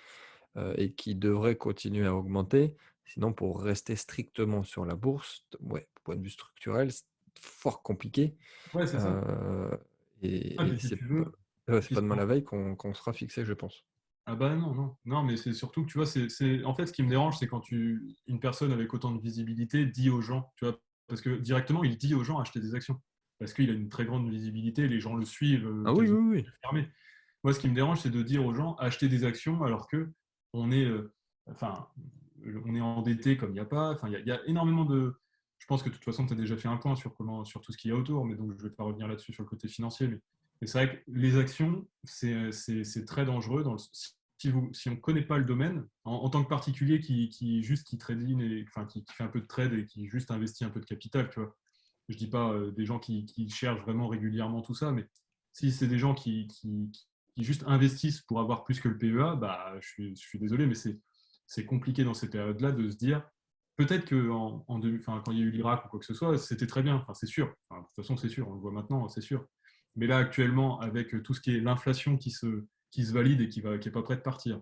et qui devrait continuer à augmenter. Sinon, pour rester strictement sur la bourse, ouais, point de vue structurel, c'est fort compliqué. ouais, c'est ça. Euh, Ah, et puis si tu veux, c'est si pas c'est demain la veille qu'on sera fixé, je pense. ah bah non, non, non, mais c'est surtout que tu vois, en fait ce qui me dérange, c'est quand une personne avec autant de visibilité dit aux gens, tu vois, parce que directement il dit aux gens acheter des actions, parce qu'il a une très grande visibilité, les gens le suivent Ah oui, quasiment oui, oui. fermé. Moi, ce qui me dérange, c'est de dire aux gens acheter des actions alors que on est, enfin, on est endetté comme il n'y a pas. Enfin, il y a énormément de. Je pense que de toute façon, tu as déjà fait un point sur tout ce qu'il y a autour, mais donc je ne vais pas revenir là-dessus sur le côté financier. Mais c'est vrai que les actions, c'est très dangereux. Si on ne connaît pas le domaine, en tant que particulier qui trading, qui fait un peu de trade et qui juste investit un peu de capital, tu vois. Je ne dis pas des gens qui cherchent vraiment régulièrement tout ça, mais si c'est des gens qui juste investissent pour avoir plus que le PEA, bah, je suis désolé, mais c'est compliqué dans ces périodes-là de se dire, peut-être que quand il y a eu l'Irak ou quoi que ce soit, c'était très bien, enfin, c'est sûr. Enfin, de toute façon, c'est sûr, on le voit maintenant, c'est sûr. Mais là, actuellement, avec tout ce qui est l'inflation qui se valide et qui n'est pas prêt de partir,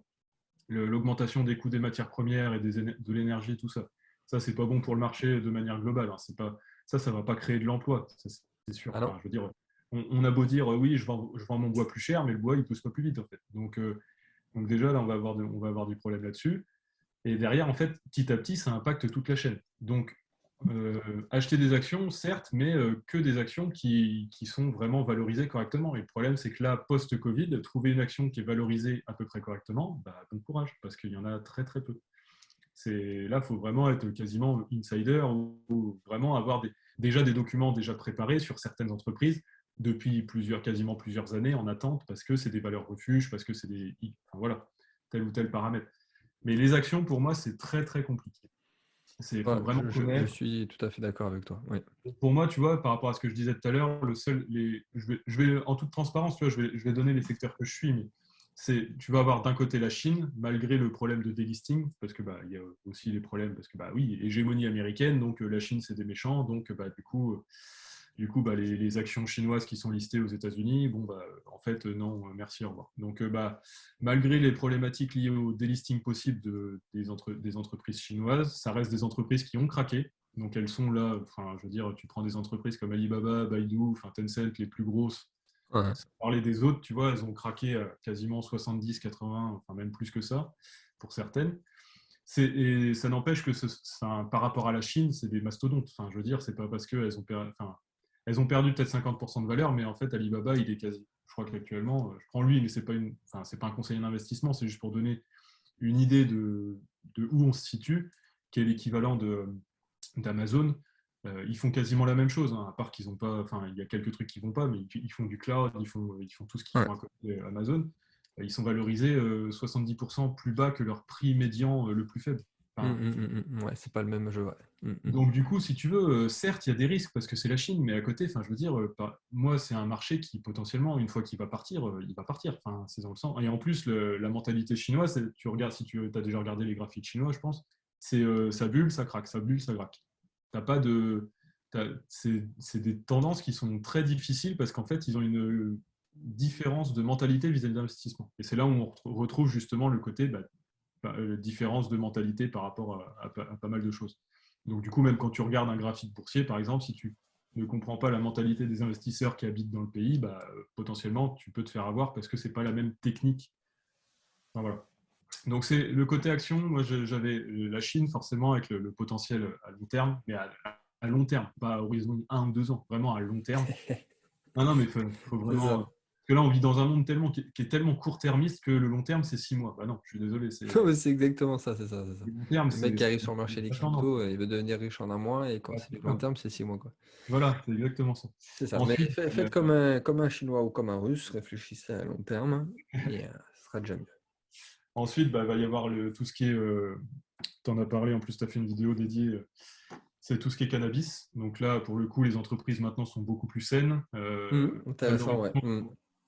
l'augmentation des coûts des matières premières et de l'énergie, tout ça, ça, c'est pas bon pour le marché de manière globale. Hein. Ça va pas créer de l'emploi, c'est sûr. Ah non. Enfin, je veux dire, on a beau dire oui, je vends mon bois plus cher, mais le bois, il pousse pas plus vite, en fait. Donc déjà, là, on va avoir du problème là-dessus. Et derrière, en fait, petit à petit, ça impacte toute la chaîne. Donc, acheter des actions, certes, mais que des actions qui sont vraiment valorisées correctement. Et le problème, c'est que là, post-Covid, trouver une action qui est valorisée à peu près correctement, bah, bon courage, parce qu'il y en a très très peu. Là, il faut vraiment être quasiment insider ou vraiment avoir déjà des documents déjà préparés sur certaines entreprises depuis quasiment plusieurs années en attente parce que c'est des valeurs refuges, parce que c'est enfin, voilà, tel ou tel paramètre. Mais les actions, pour moi, c'est très très compliqué. Il faut Ouais, vraiment je connaître. suis tout à fait d'accord avec toi. Oui. Pour moi, tu vois, par rapport à ce que je disais tout à l'heure, je vais, en toute transparence, tu vois, je vais donner les secteurs que je suis, mais tu vas avoir d'un côté la Chine, malgré le problème de délisting, parce que il y a aussi les problèmes, parce que oui, hégémonie américaine, donc la Chine c'est des méchants, donc les actions chinoises qui sont listées aux États-Unis, en fait non, merci, au revoir. Donc malgré les problématiques liées au délisting possible des entreprises chinoises, ça reste des entreprises qui ont craqué. Donc elles sont là, enfin je veux dire, tu prends des entreprises comme Alibaba, Baidu, enfin Tencent, les plus grosses. Ouais. Sans parler des autres, tu vois, elles ont craqué à quasiment 70, 80, enfin même plus que ça, pour certaines. Et ça n'empêche que par rapport à la Chine, c'est des mastodontes. Enfin, je veux dire, c'est pas parce qu'elles elles ont perdu peut-être 50% de valeur, mais en fait, Alibaba, il est quasi. Je crois qu'actuellement, je prends lui, mais c'est pas un conseiller d'investissement, c'est juste pour donner une idée de où on se situe, qui est l'équivalent d'Amazon. Ils font quasiment la même chose, hein, à part qu'ils ont pas, enfin, il y a quelques trucs qui vont pas, mais ils font du cloud, ils font tout ce qu'ils Ouais. font à côté Amazon. Ils sont valorisés 70% plus bas que leur prix médian le plus faible. Enfin, Ouais, c'est pas le même jeu, ouais. donc du coup, si tu veux, certes, il y a des risques parce que c'est la Chine, mais à côté, enfin, je veux dire, moi, c'est un marché qui potentiellement, une fois qu'il va partir, il va partir. Enfin, c'est dans le sens. Et en plus, la mentalité chinoise, tu regardes, si tu as déjà regardé les graphiques chinois, je pense, c'est ça bulle, ça craque, ça bulle, ça craque. T'as pas de, c'est des tendances qui sont très difficiles parce qu'en fait, ils ont une différence de mentalité vis-à-vis de l'investissement. Et c'est là où on retrouve justement le côté différence de mentalité par rapport à pas mal de choses. Donc du coup, même quand tu regardes un graphique boursier, par exemple, si tu ne comprends pas la mentalité des investisseurs qui habitent dans le pays, potentiellement, tu peux te faire avoir parce que c'est pas la même technique. Enfin, voilà. Donc c'est le côté action. Moi, j'avais la Chine forcément avec le potentiel à long terme, mais à long terme, pas à horizon 1 ou 2 ans, vraiment à long terme. Non, non, mais faut C'est vraiment. ça. Parce que là, on vit dans un monde qui est tellement court-termiste que le long terme, c'est 6 mois. Bah non, je suis désolé, Non, mais c'est exactement ça, c'est ça, c'est ça. le long terme, Le mec qui c'est arrive sur le marché des pas tendance. cryptos, il veut devenir riche en un mois, et quand c'est du long terme, c'est 6 mois, quoi. Voilà, c'est exactement ça. C'est ça. Mais Ensuite, faites comme un Chinois ou comme un Russe, réfléchissez à long terme, et ce sera déjà mieux. il va y avoir tout ce qui est. Tu en as parlé, en plus, tu as fait une vidéo dédiée. C'est tout ce qui est cannabis. Donc là, pour le coup, les entreprises maintenant sont beaucoup plus saines. Intéressant, ouais.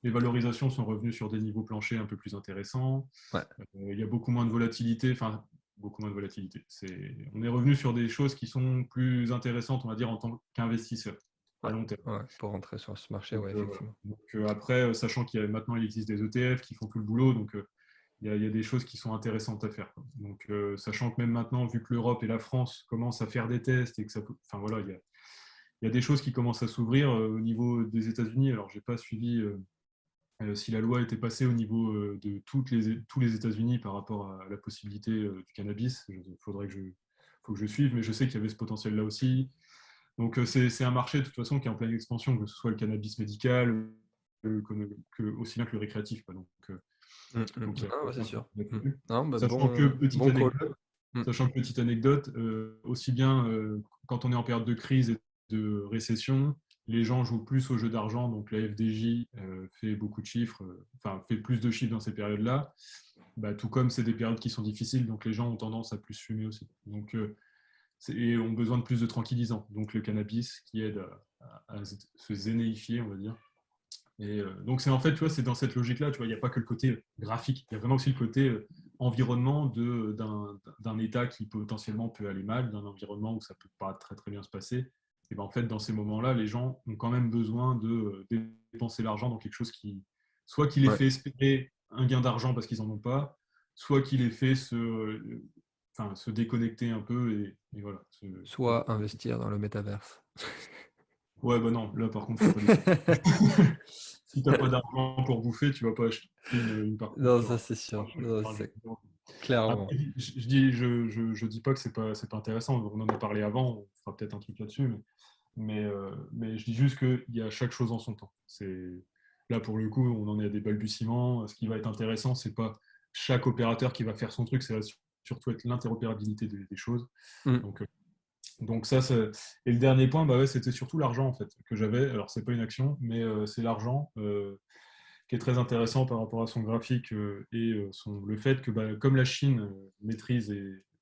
Les valorisations sont revenues sur des niveaux planchers un peu plus intéressants. Ouais. Il y a beaucoup moins de volatilité. Enfin, beaucoup moins de volatilité. On est revenu sur des choses qui sont plus intéressantes, on va dire, en tant qu'investisseur à Ouais, long terme. ouais, pour rentrer sur ce marché, Donc, ouais, voilà. effectivement. Donc, après, sachant maintenant il existe des ETF qui font tout le boulot, donc il y a des choses qui sont intéressantes à faire, quoi. Donc, sachant que même maintenant, vu que l'Europe et la France commencent à faire des tests et que ça peut, enfin voilà, il y a des choses qui commencent à s'ouvrir au niveau des États-Unis. Alors, j'ai pas suivi si la loi était passée au niveau de tous les États-Unis par rapport à la possibilité du cannabis. Faut que je suive, mais je sais qu'il y avait ce potentiel-là aussi. Donc, c'est un marché de toute façon qui est en pleine expansion, que ce soit le cannabis médical, aussi bien que le récréatif, quoi. Donc, Ah, bah, c'est sûr. là-dessus. Non, bah, Sachant que, bon call. petite anecdote, aussi bien quand on est en période de crise et de récession, les gens jouent plus au jeu d'argent, donc la FDJ fait beaucoup de chiffres, enfin fait plus de chiffres dans ces périodes-là, tout comme c'est des périodes qui sont difficiles, donc les gens ont tendance à plus fumer aussi. Donc, et ont besoin de plus de tranquillisants, donc le cannabis qui aide à se zénéifier, on va dire. Et donc, c'est en fait, tu vois, c'est dans cette logique-là, tu vois, il n'y a pas que le côté graphique, il y a vraiment aussi le côté environnement d'un État qui potentiellement peut aller mal, d'un environnement où ça peut pas très très bien se passer. Et ben, en fait, dans ces moments-là, les gens ont quand même besoin de dépenser l'argent dans quelque chose soit qui les Ouais. fait espérer un gain d'argent parce qu'ils n'en ont pas, soit qui les fait se déconnecter un peu et voilà. Soit investir dans le métaverse. Ouais, bah non, là par contre, faut pas déconner. Si t'as pas d'argent pour bouffer, tu vas pas acheter une partie Non, ça sur c'est sûr. un Non, jeu c'est vidéo. clairement. Après, je dis pas que c'est pas intéressant. On en a parlé avant. On fera peut-être un truc là-dessus, mais je dis juste qu'il y a chaque chose en son temps. Là pour le coup, on en est à des balbutiements. Ce qui va être intéressant, c'est pas chaque opérateur qui va faire son truc, c'est surtout être l'interopérabilité des choses. Mm. Donc, ça, et le dernier point, ouais, c'était surtout l'argent en fait que j'avais. Alors c'est pas une action, mais c'est l'argent qui est très intéressant par rapport à son graphique et le fait que comme la Chine maîtrise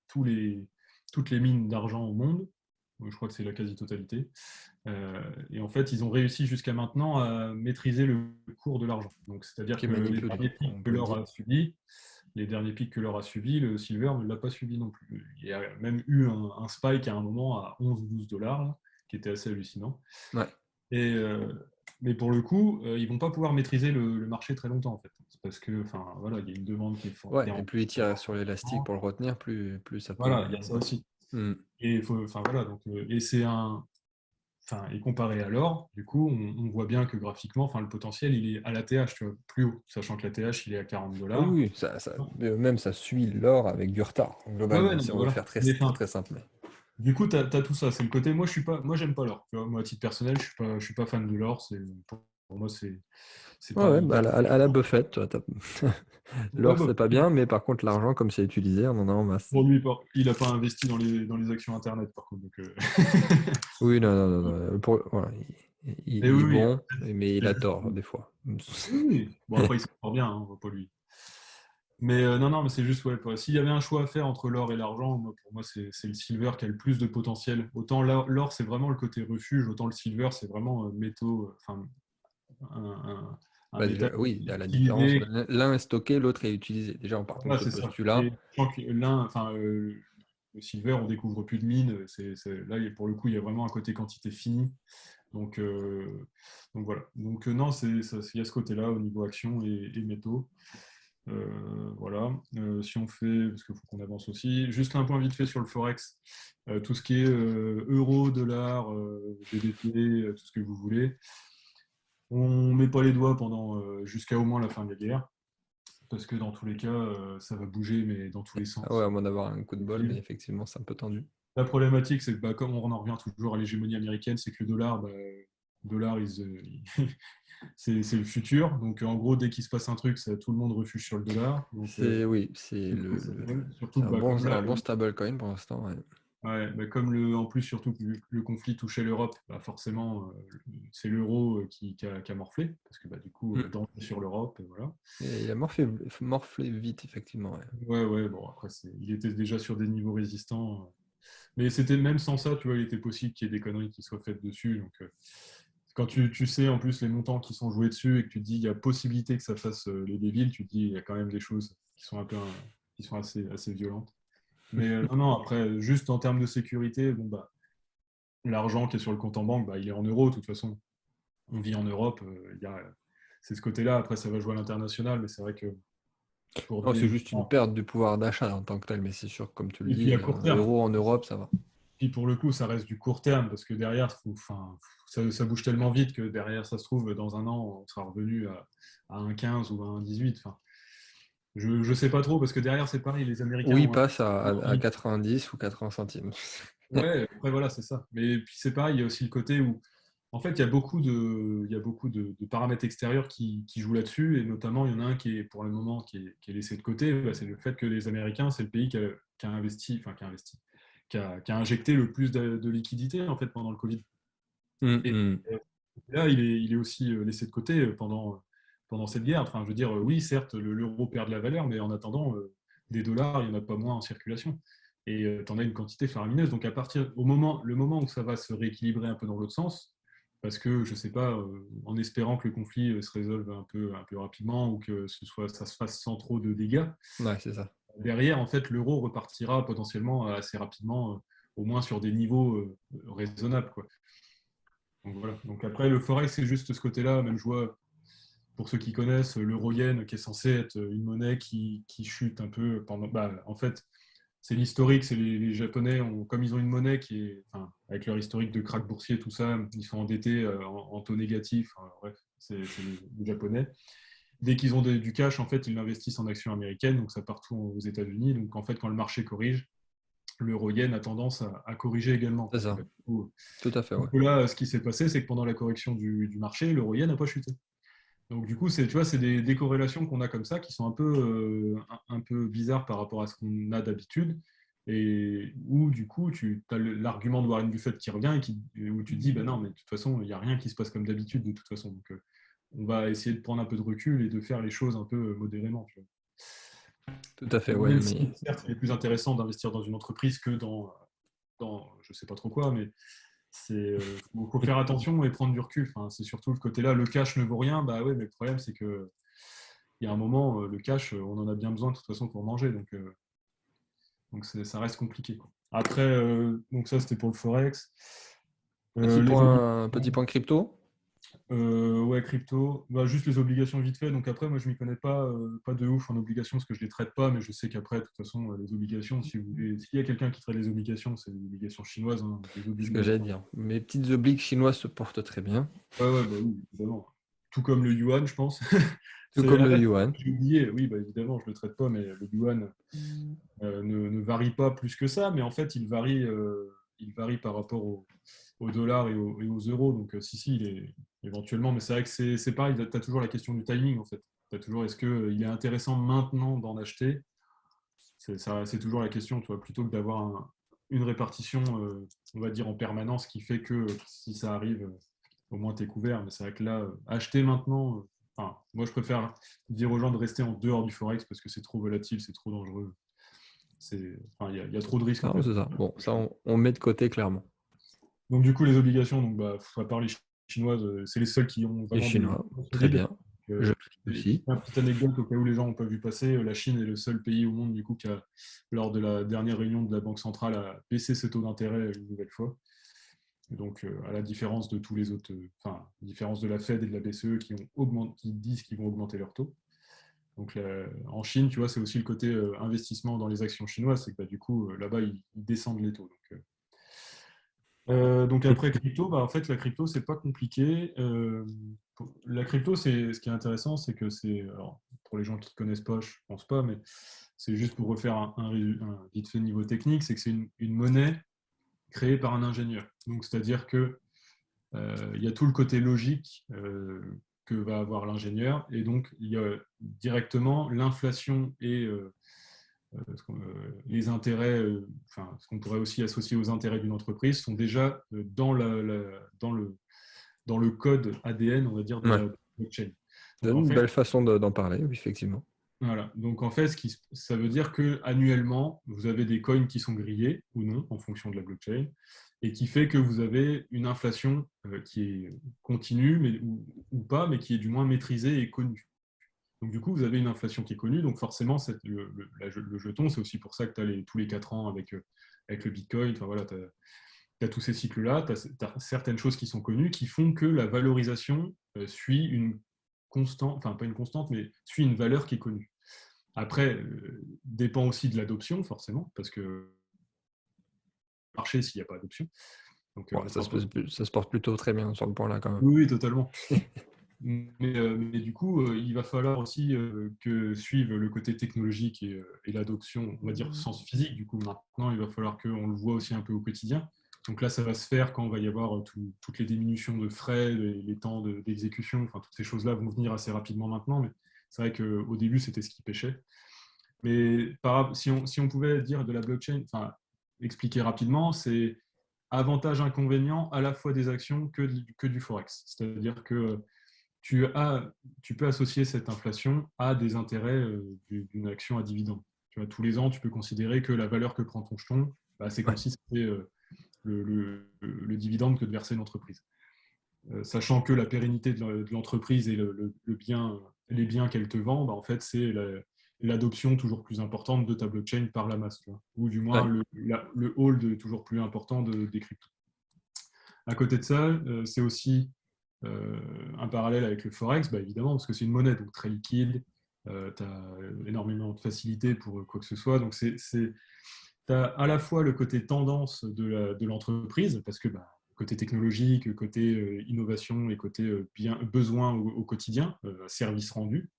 toutes les mines d'argent au monde, je crois que c'est la quasi-totalité. Et en fait, ils ont réussi jusqu'à maintenant à maîtriser le cours de l'argent. Donc, c'est-à-dire Qui est que les manipulé, derniers pics on que peut le l'or dire. a subis, le silver ne l'a pas subi non plus. Il y a même eu un spike à un moment à 11 ou 12 dollars, là, qui était assez hallucinant. Ouais. Et, mais pour le coup, ils vont pas pouvoir maîtriser le marché très longtemps, en fait. C'est parce que, enfin, voilà, il y a une demande qui est forte. Ouais, et plus il tire sur l'élastique pour le retenir, plus ça peut. Voilà, il y a ça aussi. Hmm. Et enfin voilà, donc, et c'est enfin, et comparé à l'or, du coup, on voit bien que graphiquement, enfin, le potentiel, il est à la TH, tu vois, plus haut, sachant que la TH, il est à 40 Ah oui, dollars. oui, même ça suit l'or avec du retard, Ouais, ouais, globalement, non, si mais on veut voilà. faire très, Mais très, enfin, très simple. du coup, tu as, tout ça. C'est le côté, moi, moi, j'aime pas l'or. Tu vois, moi, à titre personnel, je suis pas fan de l'or. Pour moi, c'est Ouais, pas ouais, bah, hyper. à la Buffett, toi, Ouais, l'or, bah, c'est pas bien, mais par contre, l'argent, comme c'est utilisé, on en a en masse. pour lui, il a pas investi dans les actions Internet, par contre. Donc, Oui, non, non, non, non, voilà, et il est oui, oui, bon, mais il c'est a juste. tort, des fois. Oui, oui. Bon, après, il s'en sort bien, hein, pas lui. Mais non, non, mais c'est juste, ouais, s'il y avait un choix à faire entre l'or et l'argent, pour moi, c'est le silver qui a le plus de potentiel. Autant l'or, c'est vraiment le côté refuge, autant le silver, c'est vraiment métaux, enfin, un, un Bah, déjà, métal oui, il y a la différence. utilisé. L'un est stocké, l'autre est utilisé. Déjà, on part de Voilà, ce c'est ça. postulat. Et tant que enfin, le silver, on découvre plus de mines. Là, pour le coup, il y a vraiment un côté quantité finie. Donc, voilà. Donc, non, il y a ce côté-là au niveau action et métaux. Voilà. Si on fait, parce qu'il faut qu'on avance aussi, juste un point vite fait sur le Forex. Tout ce qui est euro, dollar, GBP, tout ce que vous voulez. On met pas les doigts pendant jusqu'à au moins la fin de la guerre, parce que dans tous les cas, ça va bouger, mais dans tous les Ah ouais, sens. à moins d'avoir un coup de bol, mais effectivement, c'est un peu tendu. La problématique, c'est que comme on en revient toujours à l'hégémonie américaine, c'est que le dollar, c'est le futur. Donc en gros, dès qu'il se passe un truc, tout le monde refuge sur le dollar. Donc Oui, du coup, ça donne, surtout c'est que comme là, un bon stablecoin pour l'instant. Ouais. ouais, comme en plus, surtout que le conflit touchait l'Europe, forcément, c'est l'euro qui a morflé, parce que du coup, Mm. danger sur l'Europe, et voilà. Et il a morflé vite, effectivement. Ouais. Ouais, ouais, bon, après, il était déjà sur des niveaux résistants. Mais c'était même sans ça, tu vois, il était possible qu'il y ait des conneries qui soient faites dessus. Donc, quand tu sais en plus les montants qui sont joués dessus et que tu te dis il y a possibilité que ça fasse les débiles, tu te dis il y a quand même des choses qui sont qui sont assez violentes. Mais non, non, après, juste en termes de sécurité, bon, l'argent qui est sur le compte en banque, il est en euros, de toute façon. On vit en Europe, c'est ce côté-là. Après, ça va jouer à l'international, mais c'est vrai que pour Non, c'est des. juste une perte du pouvoir d'achat en tant que tel, mais c'est sûr, comme tu le Et puis dis, à court terme. euro en Europe, ça va. Puis pour le coup, ça reste du court terme, parce que derrière, enfin, ça bouge tellement vite que derrière, ça se trouve, dans un an, on sera revenu à un 15 ou à un 18. Enfin, je sais pas trop, parce que derrière, c'est pareil, les Américains Ou il ont passe à 90 ou 80 centimes. Ouais, après voilà, c'est ça. Mais puis c'est pareil, il y a aussi le côté où, en fait, il y a beaucoup de paramètres extérieurs qui jouent là-dessus, et notamment, il y en a un qui est, pour le moment, qui est laissé de côté, c'est le fait que les Américains, c'est le pays qui a investi, enfin, qui a injecté le plus de liquidités, en fait, pendant le Covid. Et Mm, euh, là, il est aussi laissé de côté pendant cette guerre. Enfin, je veux dire, oui, certes, l'euro perd de la valeur, mais en attendant, des dollars, il n'y en a pas moins en circulation. Et tu en as une quantité faramineuse. Donc, le moment où ça va se rééquilibrer un peu dans l'autre sens, parce que, je ne sais pas, en espérant que le conflit se résolve un peu rapidement ou que ça se fasse sans trop de dégâts, ouais, c'est ça. derrière, en fait, l'euro repartira potentiellement assez rapidement, au moins sur des niveaux raisonnables, quoi. Donc voilà. Donc après, le forex, c'est juste ce côté-là. Même je vois, pour ceux qui connaissent, l'euro-yen, qui est censé être une monnaie qui chute un peu pendant. En fait, c'est l'historique. C'est les Japonais, comme ils ont une monnaie qui est, enfin, avec leur historique de krach boursier, tout ça, ils sont endettés en taux négatif. Enfin, bref, c'est les Japonais. Dès qu'ils ont du cash, en fait, ils l'investissent en actions américaines, donc ça partout aux États-Unis. Donc en fait, quand le marché corrige, l'euro-yen a tendance à corriger également. C'est Parce que, ça. du coup, Tout à fait, ouais. là, ce qui s'est passé, c'est que pendant la correction du marché, l'euro-yen n'a pas chuté. Donc du coup, tu vois, c'est des corrélations qu'on a comme ça qui sont un peu bizarres par rapport à ce qu'on a d'habitude. Et où du coup, tu as l'argument de Warren Buffett qui revient où tu te dis, non, mais de toute façon, il n'y a rien qui se passe comme d'habitude de toute façon. Donc on va essayer de prendre un peu de recul et de faire les choses un peu modérément. Tu vois. Tout à fait, ouais. Même si, Mais certes, il est plus intéressant d'investir dans une entreprise que dans je sais pas trop quoi, mais faut faire attention et prendre du recul. Enfin, c'est surtout le côté là, le cash ne vaut rien. Bah ouais, mais le problème, c'est que il y a un moment, le cash, on en a bien besoin de toute façon pour manger, donc ça reste compliqué, quoi. Après, donc ça, c'était pour le Forex. Les Petit obligations, point crypto. ouais, crypto, bah, juste les obligations vite fait. Donc après, moi, je m'y connais pas de ouf en obligations parce que je les traite pas, mais je sais qu'après, de toute façon, les obligations, si vous voulez, s'il y a quelqu'un qui traite les obligations, c'est les obligations chinoises, hein, les C'est ce que j'allais obligations. dire. Mes petites obliques chinoises se portent très bien, Ouais, ouais, bah oui, évidemment. Tout comme le yuan, je pense. tout C'est comme ah, le yuan. j'ai oublié, oui, bah évidemment, je le traite pas, mais le yuan ne varie pas plus que ça, mais en fait, il varie par rapport au dollar et aux euros. Donc, si, il est éventuellement, mais c'est vrai que c'est pareil, tu as toujours la question du timing, en fait. Tu as toujours, est-ce qu'il est intéressant maintenant d'en acheter? C'est toujours la question, tu vois, plutôt que d'avoir une répartition, on va dire, en permanence qui fait que si ça arrive, au moins tu es couvert. Mais c'est vrai que là, acheter maintenant, enfin, moi je préfère dire aux gens de rester en dehors du Forex parce que c'est trop volatile, c'est trop dangereux. Enfin, il y a trop de risques en Non, fait. c'est ça. Bon, ça, on met de côté clairement. Donc du coup, les obligations, donc, bah, à part les chinoises, c'est les seules qui ont Les vraiment des Chinois, fonds très solides. bien. Je Euh, clique et aussi. une petite anecdote au cas où les gens n'ont pas vu passer, la Chine est le seul pays au monde du coup qui a, lors de la dernière réunion de la Banque centrale, a baissé ses taux d'intérêt une nouvelle fois. Donc, à la différence de tous les autres, enfin, différence de la Fed et de la BCE qui disent qu'ils vont augmenter leurs taux. Donc, en Chine, tu vois, c'est aussi le côté investissement dans les actions chinoises, c'est que bah, du coup, là-bas, ils descendent les taux. Donc Et après crypto, bah, en fait, la crypto, c'est pas compliqué. La crypto, ce qui est intéressant, c'est que alors, pour les gens qui connaissent pas, je pense pas, mais c'est juste pour refaire un vite fait niveau technique, c'est que c'est une monnaie créée par un ingénieur. Donc, c'est-à-dire que il y a tout le côté logique que va avoir l'ingénieur, et donc il y a directement l'inflation et les intérêts, enfin, ce qu'on pourrait aussi associer aux intérêts d'une entreprise, sont déjà dans le code ADN, on va dire, de ouais, la blockchain. c'est Donc en une fait, belle façon d'en parler, oui, effectivement. voilà. Donc en fait, ça veut dire que annuellement, vous avez des coins qui sont grillés ou non en fonction de la blockchain, et qui fait que vous avez une inflation qui est continue, ou pas, mais qui est du moins maîtrisée et connue. Donc du coup, vous avez une inflation qui est connue, donc forcément, le jeton, c'est aussi pour ça que tu as tous les 4 ans avec le Bitcoin. Enfin voilà, tu as tous ces cycles-là, tu as certaines choses qui sont connues qui font que la valorisation suit une constante, enfin pas une constante, mais suit une valeur qui est connue. Après, dépend aussi de l'adoption, forcément, parce que marché s'il n'y a pas d'adoption. Donc Ouais, on fera pas. ça se porte plutôt très bien sur le point là quand même. Oui, oui, totalement. Mais du coup, il va falloir aussi que suive le côté technologique et l'adoption, on va dire sens physique. Du coup, maintenant, il va falloir qu'on le voit aussi un peu au quotidien. Donc là, ça va se faire quand il va y avoir toutes les diminutions de frais, les temps d'exécution, enfin, toutes ces choses-là vont venir assez rapidement maintenant. Mais c'est vrai qu'au début, c'était ce qui pêchait. Mais si on pouvait dire de la blockchain, enfin, expliquer rapidement, c'est avantage, inconvénient à la fois des actions que du Forex. C'est-à-dire que tu, as, tu peux associer cette inflation à des intérêts d'une action à dividende. Tu vois, tous les ans, tu peux considérer que la valeur que prend ton jeton, bah, c'est Ouais, comme si c'était le dividende que de verser l'entreprise. Sachant que la pérennité de l'entreprise et bien, les biens qu'elle te vend, bah, en fait, c'est l'adoption toujours plus importante de ta blockchain par la masse, tu vois, ou du moins ouais. le hold toujours plus important des cryptos. À côté de ça, c'est aussi un parallèle avec le Forex, bah, évidemment, parce que c'est une monnaie donc très liquide, tu as énormément de facilité pour quoi que ce soit. Donc, tu as à la fois le côté tendance de l'entreprise, parce que bah, côté technologique, côté innovation et côté besoin au quotidien, service rendu.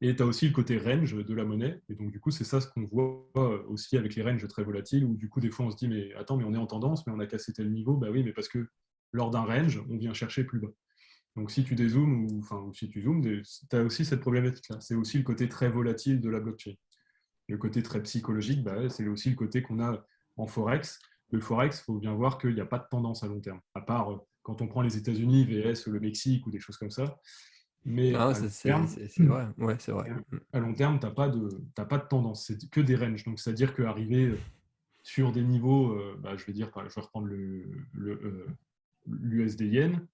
Et tu as aussi le côté range de la monnaie. Et donc, du coup, c'est ça ce qu'on voit aussi avec les ranges très volatiles, où du coup, des fois, on se dit, mais attends, mais on est en tendance, mais on a cassé tel niveau. Bah oui, mais parce que lors d'un range, on vient chercher plus bas. Donc, si tu dézoomes ou si tu zoomes, tu as aussi cette problématique-là. C'est aussi le côté très volatile de la blockchain. Le côté très psychologique, bah, c'est aussi le côté qu'on a en Forex. Le Forex, il faut bien voir qu'il n'y a pas de tendance à long terme, à part quand on prend les États-Unis, VS, le Mexique ou des choses comme ça. Mais Ah, à long terme, c'est vrai, ouais, c'est vrai. à long terme, tu n'as pas de tendance, c'est que des ranges. Donc, c'est-à-dire qu'arriver sur des niveaux, je vais dire, je vais reprendre l'USD yen.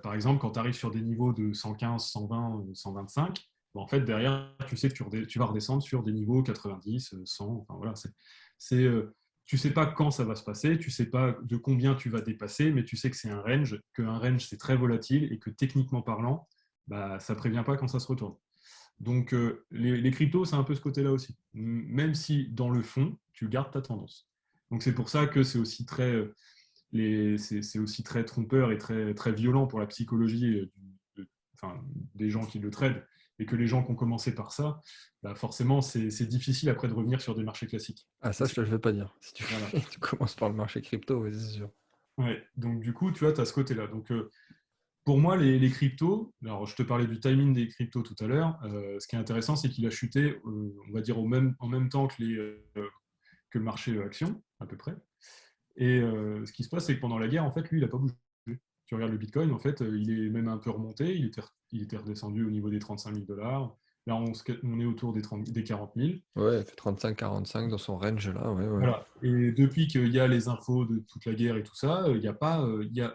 Par exemple, quand tu arrives sur des niveaux de 115, 120, 125, en fait, derrière, tu sais que tu vas redescendre sur des niveaux 90, 100. Enfin, voilà, tu ne sais pas quand ça va se passer, tu ne sais pas de combien tu vas dépasser, mais tu sais que c'est un range, qu'un range, c'est très volatile et que techniquement parlant, ça ne prévient pas quand ça se retourne. Donc, les cryptos, c'est un peu ce côté-là aussi. Même si, dans le fond, tu gardes ta tendance. Donc, c'est pour ça que c'est aussi c'est aussi très trompeur et très, très violent pour la psychologie enfin, des gens qui le tradent. Et que les gens qui ont commencé par ça, forcément, c'est difficile après de revenir sur des marchés classiques. Ah, ça, je te le fais pas dire. Si tu, Voilà. tu commences par le marché crypto, oui, c'est sûr. Ouais. Donc, du coup, tu vois, tu as ce côté-là. Donc, pour moi, les cryptos, alors je te parlais du timing des cryptos tout à l'heure, ce qui est intéressant, c'est qu'il a chuté, on va dire, en même temps que le marché action, à peu près. Et ce qui se passe, c'est que pendant la guerre, en fait, lui, il n'a pas bougé. Tu regardes le Bitcoin, en fait, il est même un peu remonté, il était redescendu au niveau des 35 000 $. Là, on est autour des 40 000. Ouais, elle fait 35-45 dans son range là, ouais, ouais. Voilà. Et depuis qu'il y a les infos de toute la guerre et tout ça, il y a pas,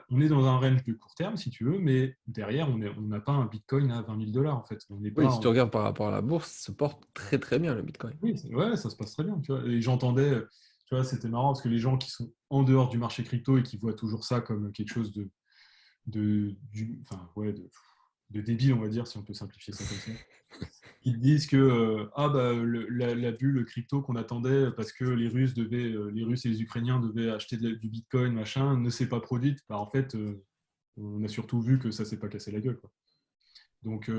on est dans un range de court terme, si tu veux, mais derrière, on n'a pas un Bitcoin à 20 000 $, en fait. On n'est Oui, pas si tu regardes par rapport à la bourse, ça se porte très très bien le Bitcoin. Oui, ouais, ça se passe très bien. Tu vois. Et j'entendais, tu vois, c'était marrant parce que les gens qui sont en dehors du marché crypto et qui voient toujours ça comme quelque chose enfin, ouais, de débile, on va dire, si on peut simplifier ça comme ça. Ils disent que la bulle crypto qu'on attendait parce que les Russes et les Ukrainiens devaient acheter du Bitcoin, machin, ne s'est pas produite. En fait, on a surtout vu que ça s'est pas cassé la gueule, quoi. Donc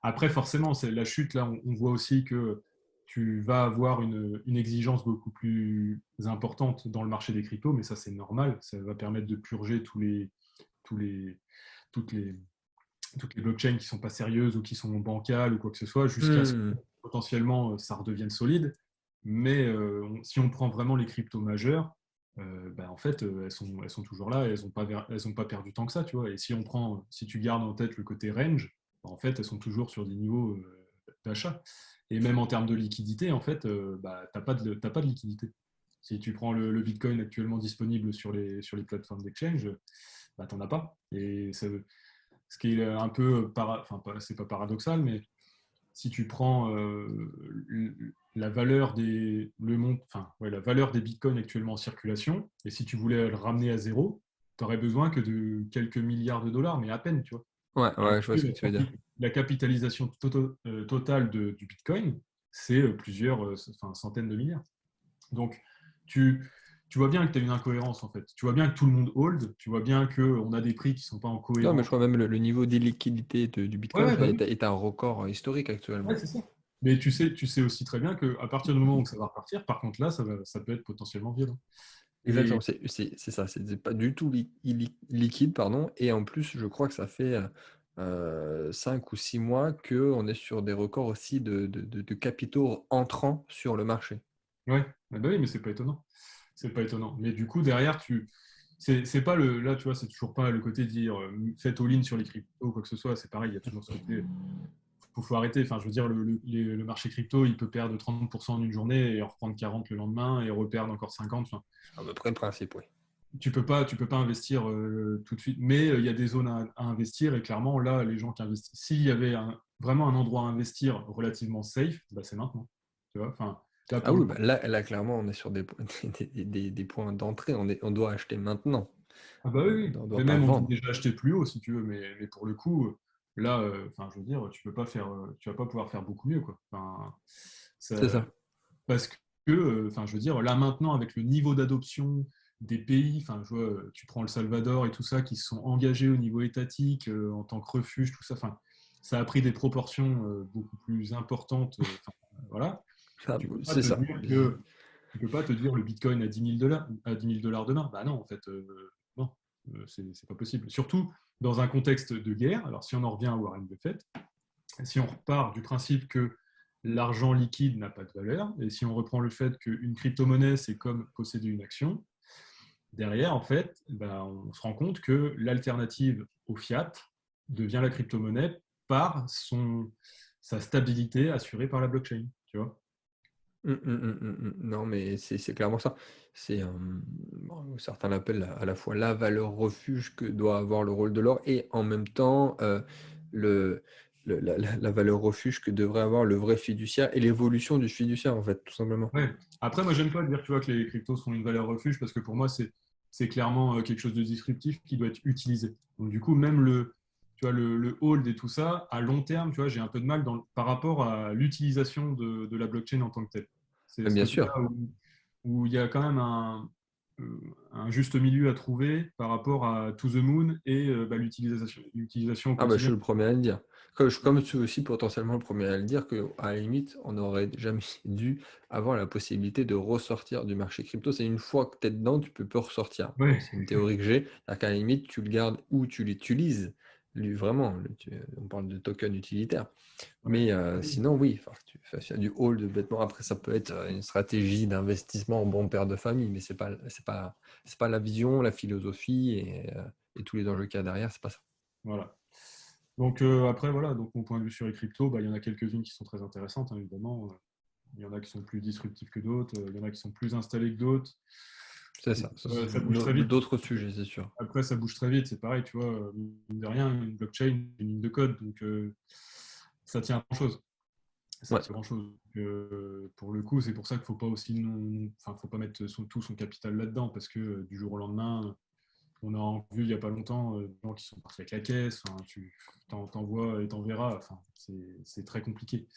après, forcément, c'est la chute là. On voit aussi que tu vas avoir une exigence beaucoup plus importante dans le marché des cryptos, mais ça c'est normal. Ça va permettre de purger tous les, toutes les toutes les blockchains qui sont pas sérieuses ou qui sont bancales ou quoi que ce soit, jusqu'à ce que Hmm. potentiellement ça redevienne solide. Mais si on prend vraiment les cryptos majeures, en fait, elles sont toujours là et elles ont pas perdu tant que ça, tu vois. Et si tu gardes en tête le côté range, en fait, elles sont toujours sur des niveaux d'achat. Et même en termes de liquidité, en fait, t'as pas de liquidité. Si tu prends le Bitcoin actuellement disponible sur les plateformes d'exchange, t'en as pas. Et ça, ce qui est un peu, c'est pas paradoxal, mais si tu prends la valeur la valeur des bitcoins actuellement en circulation, et si tu voulais le ramener à zéro, tu n'aurais besoin que de quelques milliards de dollars, mais à peine, tu vois. Ouais, Alors ouais, je vois que ce que tu veux dire. la capitalisation totale du bitcoin, c'est plusieurs centaines de milliards. Donc, tu, tu vois bien que tu as une incohérence, en fait. Tu vois bien que tout le monde hold, tu vois bien qu'on a des prix qui ne sont pas en Non, mais je cohérence. crois même le niveau d'illiquidité du Ouais, Bitcoin, ouais, je crois, bah oui. est à un record historique Ouais, actuellement. c'est ça. Mais tu sais aussi très bien qu'à partir du moment où ça va repartir, par contre là, ça peut être potentiellement violent. Exactement, Et c'est ça, c'est pas du tout liquide, pardon, et en plus, je crois que ça fait 5 ou 6 mois qu'on est sur des records aussi de capitaux entrants sur le marché. ouais, ah bah oui, mais c'est pas étonnant. C'est pas étonnant. Mais du coup, derrière, c'est pas là, tu vois, c'est toujours pas le côté de dire faites all-in sur les cryptos ou quoi que ce soit. C'est pareil, il y a toujours ce côté. Faut arrêter. Enfin, je veux dire, le marché crypto, il peut perdre 30% en une journée et en reprendre 40 le lendemain et reperdre encore 50. Enfin, À peu près le principe, oui. tu peux pas investir tout de suite, mais il y a des zones à investir et clairement là, les gens qui investissent, s'il y avait vraiment un endroit à investir relativement safe, c'est maintenant. Tu vois, enfin, là Ah pour le oui, coup. bah là, clairement, on est sur des points d'entrée, on doit acheter maintenant, Ah bah oui, oui. on ne Mais doit pas même on dit vendre. déjà acheter plus haut si tu veux, mais pour le coup, là, enfin, je veux dire, tu vas pas pouvoir faire beaucoup mieux, quoi. Enfin, C'est ça, ça. parce que, enfin, je veux dire, là maintenant, avec le niveau d'adoption des pays, enfin, je vois, tu prends le Salvador et tout ça, qui se sont engagés au niveau étatique en tant que refuge, tout ça, enfin, ça a pris des proportions beaucoup plus importantes. Enfin, voilà. Ah, Tu peux pas c'est te ça. dire que tu peux pas te dire le Bitcoin à 10 000 $, à 10 000 $ demain. Bah non, en fait, non, c'est pas possible. Surtout dans un contexte de guerre. Alors, si on en revient à Warren Buffett, si on repart du principe que l'argent liquide n'a pas de valeur, et si on reprend le fait qu'une crypto-monnaie, c'est comme posséder une action, derrière, en fait, on se rend compte que l'alternative au fiat devient la crypto-monnaie par sa stabilité assurée par la blockchain. Tu vois. Non, mais c'est clairement ça. C'est, bon, certains l'appellent à la fois la valeur refuge que doit avoir le rôle de l'or et en même temps, le la valeur refuge que devrait avoir le vrai fiduciaire et l'évolution du fiduciaire, en fait, tout simplement. Ouais. Après, moi, j'aime pas dire, tu vois, que les cryptos sont une valeur refuge parce que pour moi, c'est clairement quelque chose de disruptif qui doit être utilisé. Donc, du coup, même tu vois, le hold et tout ça, à long terme, tu vois, j'ai un peu de mal par rapport à l'utilisation de la blockchain en tant que telle. C'est Mais ce bien côté-là sûr. où il y a quand même un juste milieu à trouver par rapport à To the Moon et bah, l'utilisation au Ah bah, je quotidien. suis le premier à le dire. Comme je suis aussi potentiellement le premier à le dire qu'à la limite, on n'aurait jamais dû avoir la possibilité de ressortir du marché crypto. C'est une fois que tu es dedans, tu peux plus ressortir. Ouais, C'est une théorie que j'ai. C'est-à-dire qu'à la limite, tu le gardes ou tu l'utilises. Vraiment, on parle de token utilitaire. ouais. Mais sinon, oui, enfin, tu fais faire du hold bêtement. Après, ça peut être une stratégie d'investissement en bon père de famille, mais c'est pas la vision, la philosophie et tous les enjeux qu'il y a derrière, c'est pas ça. Voilà. Donc après, voilà, donc mon point de vue sur les cryptos, bah, il y en a quelques-unes qui sont très intéressantes, hein, évidemment. Il y en a qui sont plus disruptifs que d'autres, il y en a qui sont plus installés que d'autres. C'est ça, ça, c'est Ça bouge très vite. d'autres sujets, c'est sûr. Après, ça bouge très vite, c'est pareil, tu vois, mine de rien, une blockchain, une ligne de code, donc ça tient à grand-chose. Ça Ouais. tient à grand-chose. Donc, pour le coup, c'est pour ça qu'il ne faut pas aussi enfin, faut pas mettre tout son capital là-dedans, parce que du jour au lendemain, on a vu il n'y a pas longtemps des gens qui sont partis avec la caisse, enfin, tu t'en vois et t'en verras, enfin, c'est très compliqué.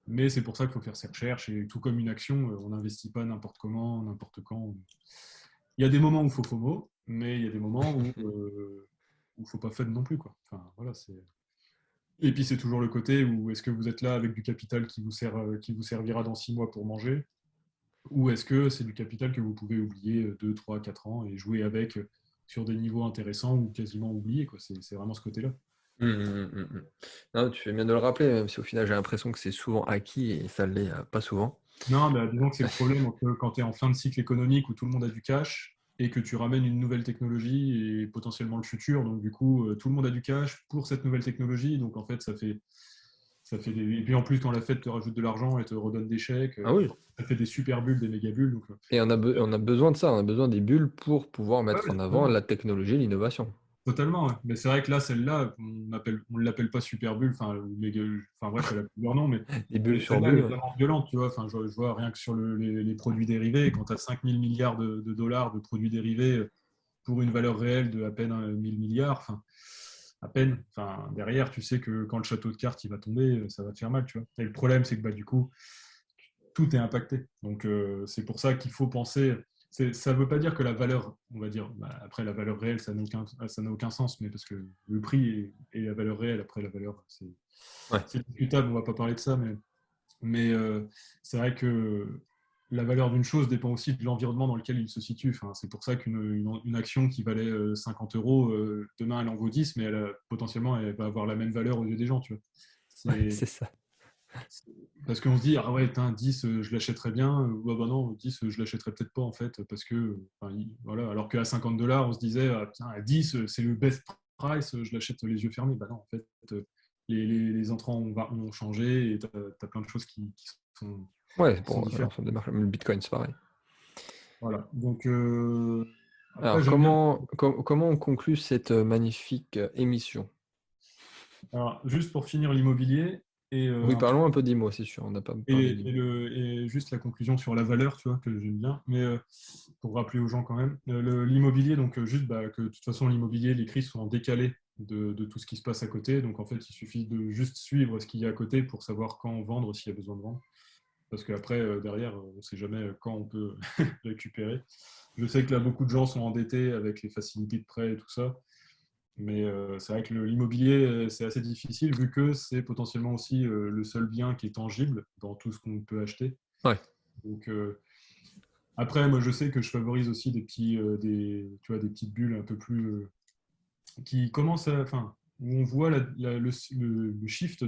Mais c'est pour ça qu'il faut faire ses recherches et tout comme une action, on n'investit pas n'importe comment, n'importe quand. Il y a des moments où il faut FOMO, mais il y a des moments où il ne faut pas fun non plus, quoi. Enfin, voilà, et puis c'est toujours le côté où est-ce que vous êtes là avec du capital qui vous servira dans 6 mois pour manger, ou est-ce que c'est du capital que vous pouvez oublier 2, 3, 4 ans et jouer avec sur des niveaux intéressants ou quasiment oublier, quoi. C'est vraiment ce côté-là. Non, tu fais bien de le rappeler, même si au final j'ai l'impression que c'est souvent acquis et ça l'est pas souvent. Non, bah, disons que c'est le problème quand tu es en fin de cycle économique où tout le monde a du cash et que tu ramènes une nouvelle technologie et potentiellement le futur. Donc, du coup, tout le monde a du cash pour cette nouvelle technologie. Donc, en fait, ça fait des. Et puis, en plus, quand la Fed te rajoute de l'argent et te redonne des chèques, Ah oui. ça fait des super bulles, des méga bulles. Donc, Et on a besoin de ça, on a besoin des bulles pour pouvoir ouais, mettre ouais, en avant totalement. la technologie et l'innovation. Totalement, ouais. Mais c'est vrai que là, celle-là, on l'appelle pas super bulle, enfin, enfin bref, elle a plusieurs noms, Des bulles mais sur celle-là, elle bulles, est ouais. vraiment violente, tu vois. Enfin, je vois rien que sur les produits dérivés, quand tu as 5 000 milliards de dollars de produits dérivés pour une valeur réelle de à peine 1000 milliards, enfin, à peine. Enfin, derrière, tu sais que quand le château de cartes il va tomber, ça va te faire mal, tu vois. Et le problème, c'est que bah, du coup, tout est impacté. Donc, c'est pour ça qu'il faut penser. Ça ne veut pas dire que la valeur, on va dire, bah, après la valeur réelle, ça n'a aucun sens, mais parce que le prix et la valeur réelle, après la valeur, Ouais. c'est discutable, on ne va pas parler de ça, mais c'est vrai que la valeur d'une chose dépend aussi de l'environnement dans lequel il se situe. Enfin, c'est pour ça une action qui valait 50 euros, demain elle en vaut 10, mais potentiellement elle va avoir la même valeur aux yeux des gens. Tu vois. Ouais, C'est, c'est ça. parce qu'on se dit, ah ouais, 10, je l'achèterais bien, ou ah bah non, 10, je l'achèterais peut-être pas en fait, parce que, enfin, voilà, alors qu'à 50 dollars, on se disait, ah, putain, à 10, c'est le best price, je l'achète les yeux fermés. Bah non, en fait, les entrants ont changé et tu as plein de choses sont, Ouais, qui sont pour différentes. l'ensemble des marchés. Le Bitcoin, c'est pareil. Voilà. Donc, après, Alors, j'aime bien. comment on conclut cette magnifique émission? Alors, juste pour finir l'immobilier et Oui, un peu parlons un peu d'IMO, c'est sûr, on n'a pas parlé d'IMO. et juste la conclusion sur la valeur, tu vois, que j'aime bien. Mais pour rappeler aux gens quand même, l'immobilier, donc juste bah, que de toute façon, l'immobilier, les crises sont en décalé de tout ce qui se passe à côté. Donc, en fait, il suffit de juste suivre ce qu'il y a à côté pour savoir quand vendre, s'il y a besoin de vendre. Parce qu'après, derrière, on ne sait jamais quand on peut récupérer. Je sais que là, beaucoup de gens sont endettés avec les facilités de prêt et tout ça. Mais c'est vrai que l'immobilier, c'est assez difficile vu que c'est potentiellement aussi le seul bien qui est tangible dans tout ce qu'on peut acheter. Ouais. Donc, après, moi, je sais que je favorise aussi tu vois, des petites bulles un peu plus qui commencent enfin, où on voit le shift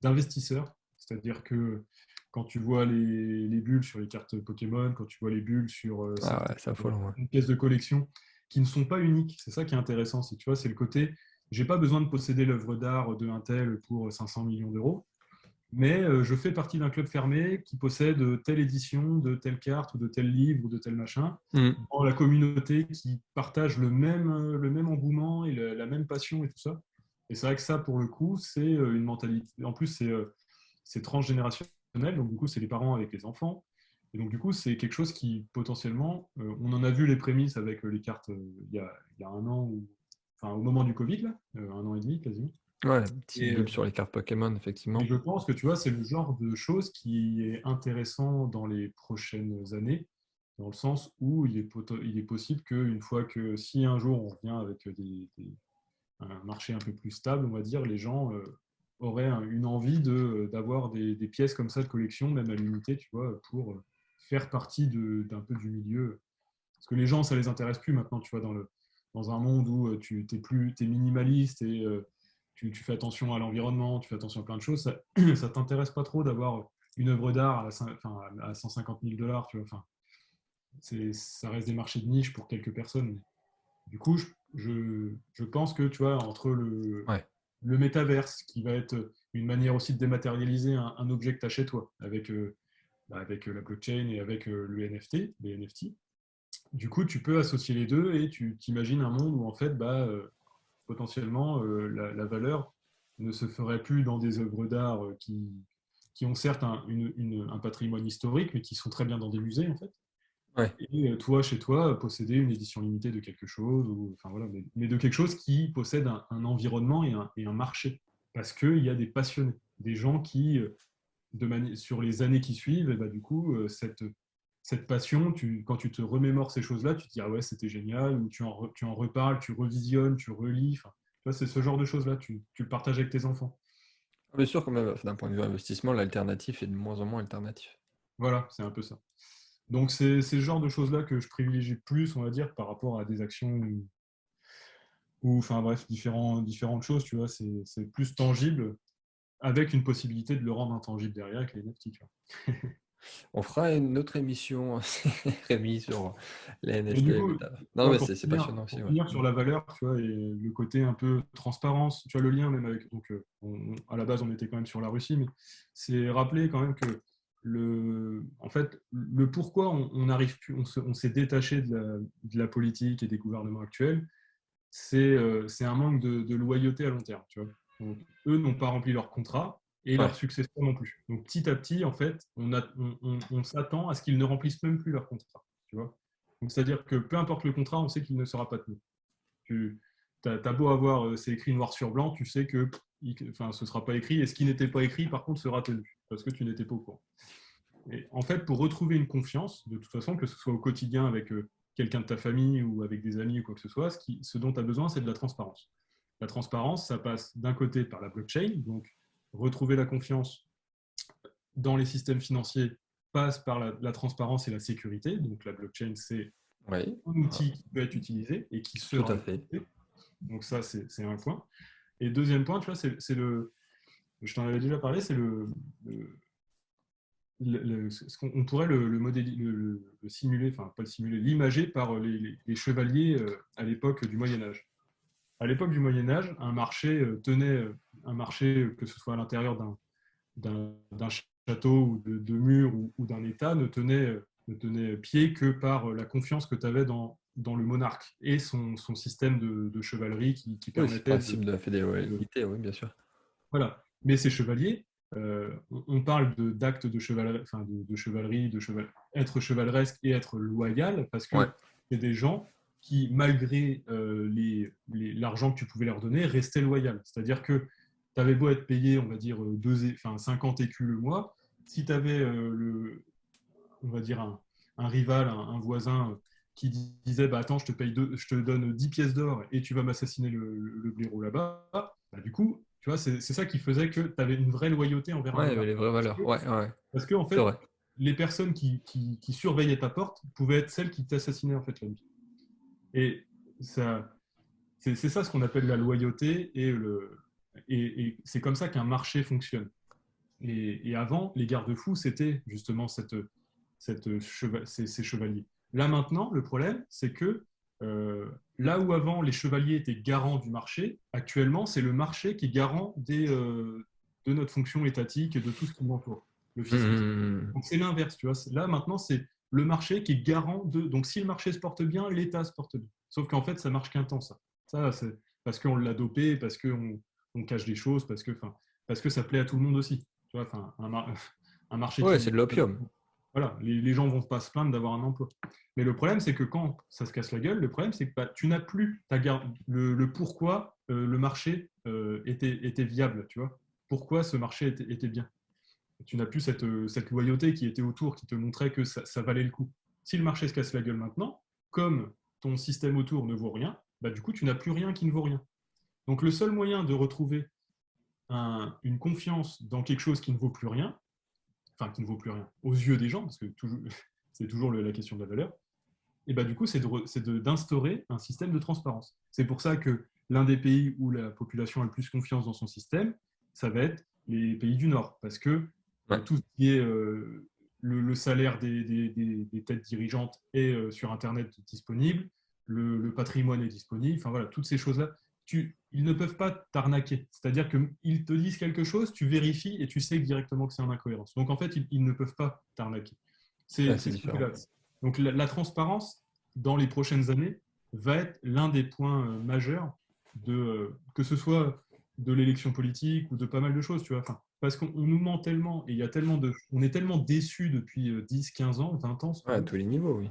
d'investisseurs. C'est-à-dire que quand tu vois les bulles sur les cartes Pokémon, quand tu vois les bulles sur Ah ouais, c'est affolant, ouais. certaines pièces de collection qui ne sont pas uniques, c'est ça qui est intéressant. C'est, tu vois, c'est le côté, j'ai pas besoin de posséder l'œuvre d'art de un tel pour 500 millions d'euros. mais je fais partie d'un club fermé qui possède telle édition de telle carte ou de tel livre ou de tel machin, Mm. dans la communauté qui partage le même engouement et la même passion et tout ça. Et c'est vrai que ça, pour le coup, c'est une mentalité. En plus, c'est transgénérationnel, donc du coup, c'est les parents avec les enfants. Et donc, du coup, c'est quelque chose qui, potentiellement, on en a vu les prémices avec les cartes il y a un an, enfin, au moment du Covid, là, un an et demi quasiment. Ouais, petit Et, bip sur les cartes Pokémon, et effectivement. je pense que tu vois, c'est le genre de choses qui est intéressant dans les prochaines années, dans le sens où il est possible qu'une fois que, si un jour on revient avec un marché un peu plus stable, on va dire, les gens auraient une envie d'avoir des pièces comme ça de collection, même à l'unité, tu vois, pour faire partie d'un peu du milieu. Parce que les gens, ça les intéresse plus maintenant, tu vois, dans un monde où t'es minimaliste et tu fais attention à l'environnement, tu fais attention à plein de choses, ça ne t'intéresse pas trop d'avoir une œuvre d'art enfin, à 150 000 dollars, tu vois. Enfin, ça reste des marchés de niche pour quelques personnes. Du coup, je pense que, tu vois, entre Ouais. le métaverse, qui va être une manière aussi de dématérialiser un objet que tu as chez toi, avec la blockchain et avec le NFT, les NFT, du coup, tu peux associer les deux et tu t'imagines un monde où, en fait, potentiellement, la valeur ne se ferait plus dans des œuvres d'art qui ont certes un patrimoine historique, mais qui sont très bien dans des musées, en fait. Ouais. Et toi, chez toi, posséder une édition limitée de quelque chose, enfin, voilà, mais de quelque chose qui possède un environnement et un marché. Parce qu'il y a des passionnés, des gens qui, sur les années qui suivent, et bah, du coup, cette passion, quand tu te remémores ces choses-là, tu te dis ah ouais, c'était génial, ou tu en reparles, tu revisionnes, tu relis. Enfin, tu vois, c'est ce genre de choses-là, tu le partages avec tes enfants. Bien sûr, quand même, d'un point de vue investissement, l'alternatif est de moins en moins alternatif. Voilà, c'est un peu ça. Donc, c'est le genre de choses-là que je privilégie plus, on va dire, par rapport à des actions ou enfin bref, différentes choses, tu vois, c'est plus tangible avec une possibilité de le rendre intangible derrière avec les NFT, tu vois. On fera une autre émission, Rémi, sur les Mais NFT du et coup, méta. tu Non, vois, mais c'est passionnant aussi, pour ouais. finir sur la valeur, tu vois, et le côté un peu transparence, tu vois, le lien même avec. Donc, à la base, on était quand même sur la Russie, mais c'est rappeler quand même que en fait, le pourquoi on arrive plus, on s'est détaché de la politique et des gouvernements actuels, c'est un manque de loyauté à long terme, tu vois. Donc, eux n'ont pas rempli leur contrat et leurs Ouais, successeurs non plus. Donc, petit à petit, en fait, on s'attend à ce qu'ils ne remplissent même plus leur contrat, tu vois. Donc, c'est-à-dire que peu importe le contrat, on sait qu'il ne sera pas tenu. Tu as beau avoir, c'est écrit noir sur blanc, tu sais que enfin, ce ne sera pas écrit, et ce qui n'était pas écrit, par contre, sera tenu, parce que tu n'étais pas au courant. Et en fait, pour retrouver une confiance, de toute façon, que ce soit au quotidien avec quelqu'un de ta famille ou avec des amis ou quoi que ce soit, ce dont tu as besoin, c'est de la transparence. La transparence, ça passe d'un côté par la blockchain, donc retrouver la confiance dans les systèmes financiers passe par la transparence et la sécurité. Donc la blockchain, c'est oui, un outil qui peut être utilisé et qui tout sera à fait. utilisé. Donc ça, c'est un point. Et deuxième point, tu vois, je t'en avais déjà parlé, c'est ce qu'on on pourrait le simuler, enfin pas le simuler, l'imager par les chevaliers à l'époque du Moyen Âge. À l'époque du Moyen Âge, un marché un marché, que ce soit à l'intérieur d'un château ou de murs ou d'un État, ne tenait pied que par la confiance que tu avais dans le monarque et son système de chevalerie qui Oui, c'est le permettait principe de la de fédéralité, oui, bien sûr. voilà. Mais ces chevaliers, on parle d'actes de chevalerie, enfin de chevalerie, être chevaleresque et être loyal, parce Ouais, que c'est des gens qui, malgré l'argent que tu pouvais leur donner, restaient loyaux. C'est-à-dire que tu avais beau être payé, on va dire, 50 écus le mois, si tu avais, on va dire, un rival, un voisin qui disait bah, attends, je te donne 10 pièces d'or et tu vas m'assassiner le blaireau là-bas, bah, du coup, tu vois, c'est ça qui faisait que tu avais une vraie loyauté envers un ouais, il y avait monarque. les vraies Parce valeurs. que, Ouais, ouais, parce que en c'est fait, vrai. les personnes qui surveillaient ta porte pouvaient être celles qui t'assassinaient en fait la nuit. Et ça, c'est ça ce qu'on appelle la loyauté et c'est comme ça qu'un marché fonctionne. Et avant, les garde-fous, c'était justement ces chevaliers. Là maintenant, le problème, c'est que là où avant les chevaliers étaient garants du marché, actuellement, c'est le marché qui est garant de notre fonction étatique et de tout ce qui m'entoure, le fisc aussi. Mmh. Donc c'est l'inverse, tu vois. Là, maintenant, c'est le marché qui est garant de. Donc si le marché se porte bien, l'État se porte bien. Sauf qu'en fait, ça marche qu'un temps, ça. Ça, c'est parce qu'on l'a dopé, parce qu'on cache des choses, parce que ça plaît à tout le monde aussi. Tu vois, un marché Ouais, qui. c'est de l'opium. Voilà, les gens vont pas se plaindre d'avoir un emploi. Mais le problème, c'est que quand ça se casse la gueule, le problème, c'est que bah, tu n'as plus le pourquoi le marché était viable, tu vois. Pourquoi ce marché était bien. Tu n'as plus cette loyauté qui était autour, qui te montrait que ça valait le coup. Si le marché se casse la gueule maintenant, comme ton système autour ne vaut rien, bah, du coup, tu n'as plus rien qui ne vaut rien. Donc le seul moyen de retrouver une confiance dans quelque chose qui ne vaut plus rien, enfin qui ne vaut plus rien, aux yeux des gens, parce que c'est toujours la question de la valeur, et bah, du coup, c'est d'instaurer un système de transparence. C'est pour ça que l'un des pays où la population a le plus confiance dans son système, ça va être les pays du Nord, parce que Ouais. tout ce qui est le salaire des têtes dirigeantes est sur Internet disponible, le patrimoine est disponible, enfin voilà, toutes ces choses-là, ils ne peuvent pas t'arnaquer. C'est-à-dire qu'ils te disent quelque chose, tu vérifies et tu sais directement que c'est en incohérence. Donc en fait, ils ne peuvent pas t'arnaquer. Ouais, C'est c'est ce différent. côté-là. Donc la transparence, dans les prochaines années, va être l'un des points majeurs que ce soit de l'élection politique ou de pas mal de choses, tu vois. Enfin, parce qu'on nous ment tellement et il y a tellement on est tellement déçus depuis 10, 15 ans, 20 ans, si tu Ouais, à veux, tous les niveaux, oui.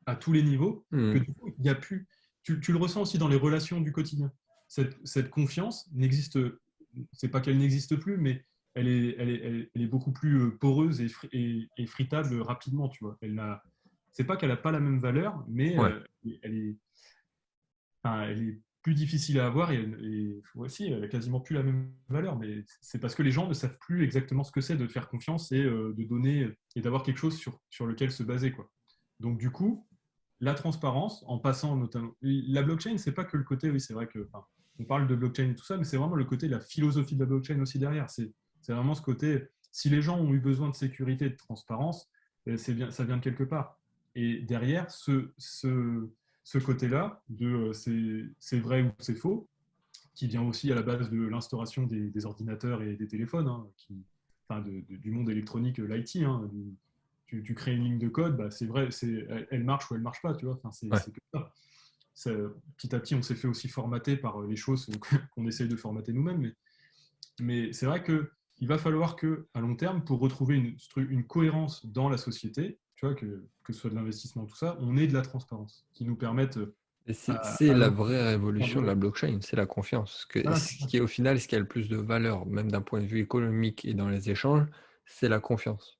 à tous les niveaux, que Mmh. du coup, il n'y a plus. Tu le ressens aussi dans les relations du quotidien. Cette confiance n'existe, c'est pas qu'elle n'existe plus, mais elle est beaucoup plus poreuse et fritable rapidement, tu vois. C'est pas qu'elle n'a pas la même valeur, mais Ouais. elle est plus difficile à avoir et aussi, elle a quasiment plus la même valeur. Mais c'est parce que les gens ne savent plus exactement ce que c'est de faire confiance et de donner et d'avoir quelque chose sur lequel se baser, quoi. Donc du coup, la transparence, en passant notamment. La blockchain, c'est pas que le côté, oui, c'est vrai que. Enfin, on parle de blockchain et tout ça, mais c'est vraiment le côté, la philosophie de la blockchain aussi derrière. C'est vraiment ce côté. Si les gens ont eu besoin de sécurité et de transparence, c'est bien, ça vient de quelque part. Et derrière, ce côté-là, de c'est vrai ou c'est faux, qui vient aussi à la base de l'instauration des ordinateurs et des téléphones, hein, enfin du monde électronique, l'IT. Hein, tu crées une ligne de code, bah, c'est vrai, elle marche ou elle marche pas, tu vois. Enfin, Ouais. c'est que ça. Petit à petit, on s'est fait aussi formater par les choses qu'on essaye de formater nous-mêmes. Mais c'est vrai qu'il va falloir qu'à long terme, pour retrouver une cohérence dans la société, tu vois, que ce soit de l'investissement, tout ça, on ait de la transparence qui nous permette Et c'est à la long vraie révolution de terme. la blockchain, c'est la confiance. Voilà, Ce qui est au final, ce qui a le plus de valeur, même d'un point de vue économique et dans les échanges, c'est la confiance.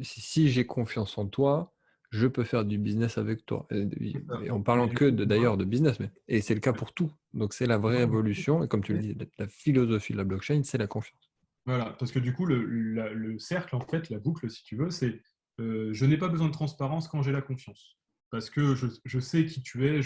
Si j'ai confiance en toi, je peux faire du business avec toi. c'est ça. Et en Mais parlant du que coup, d'ailleurs de business, et c'est le cas pour tout. Donc c'est la vraie révolution. Et comme tu le dis, la philosophie de la blockchain, c'est la confiance. voilà, parce que du coup, le cercle, en fait, la boucle, si tu veux, c'est je n'ai pas besoin de transparence quand j'ai la confiance. Parce que je sais qui tu es,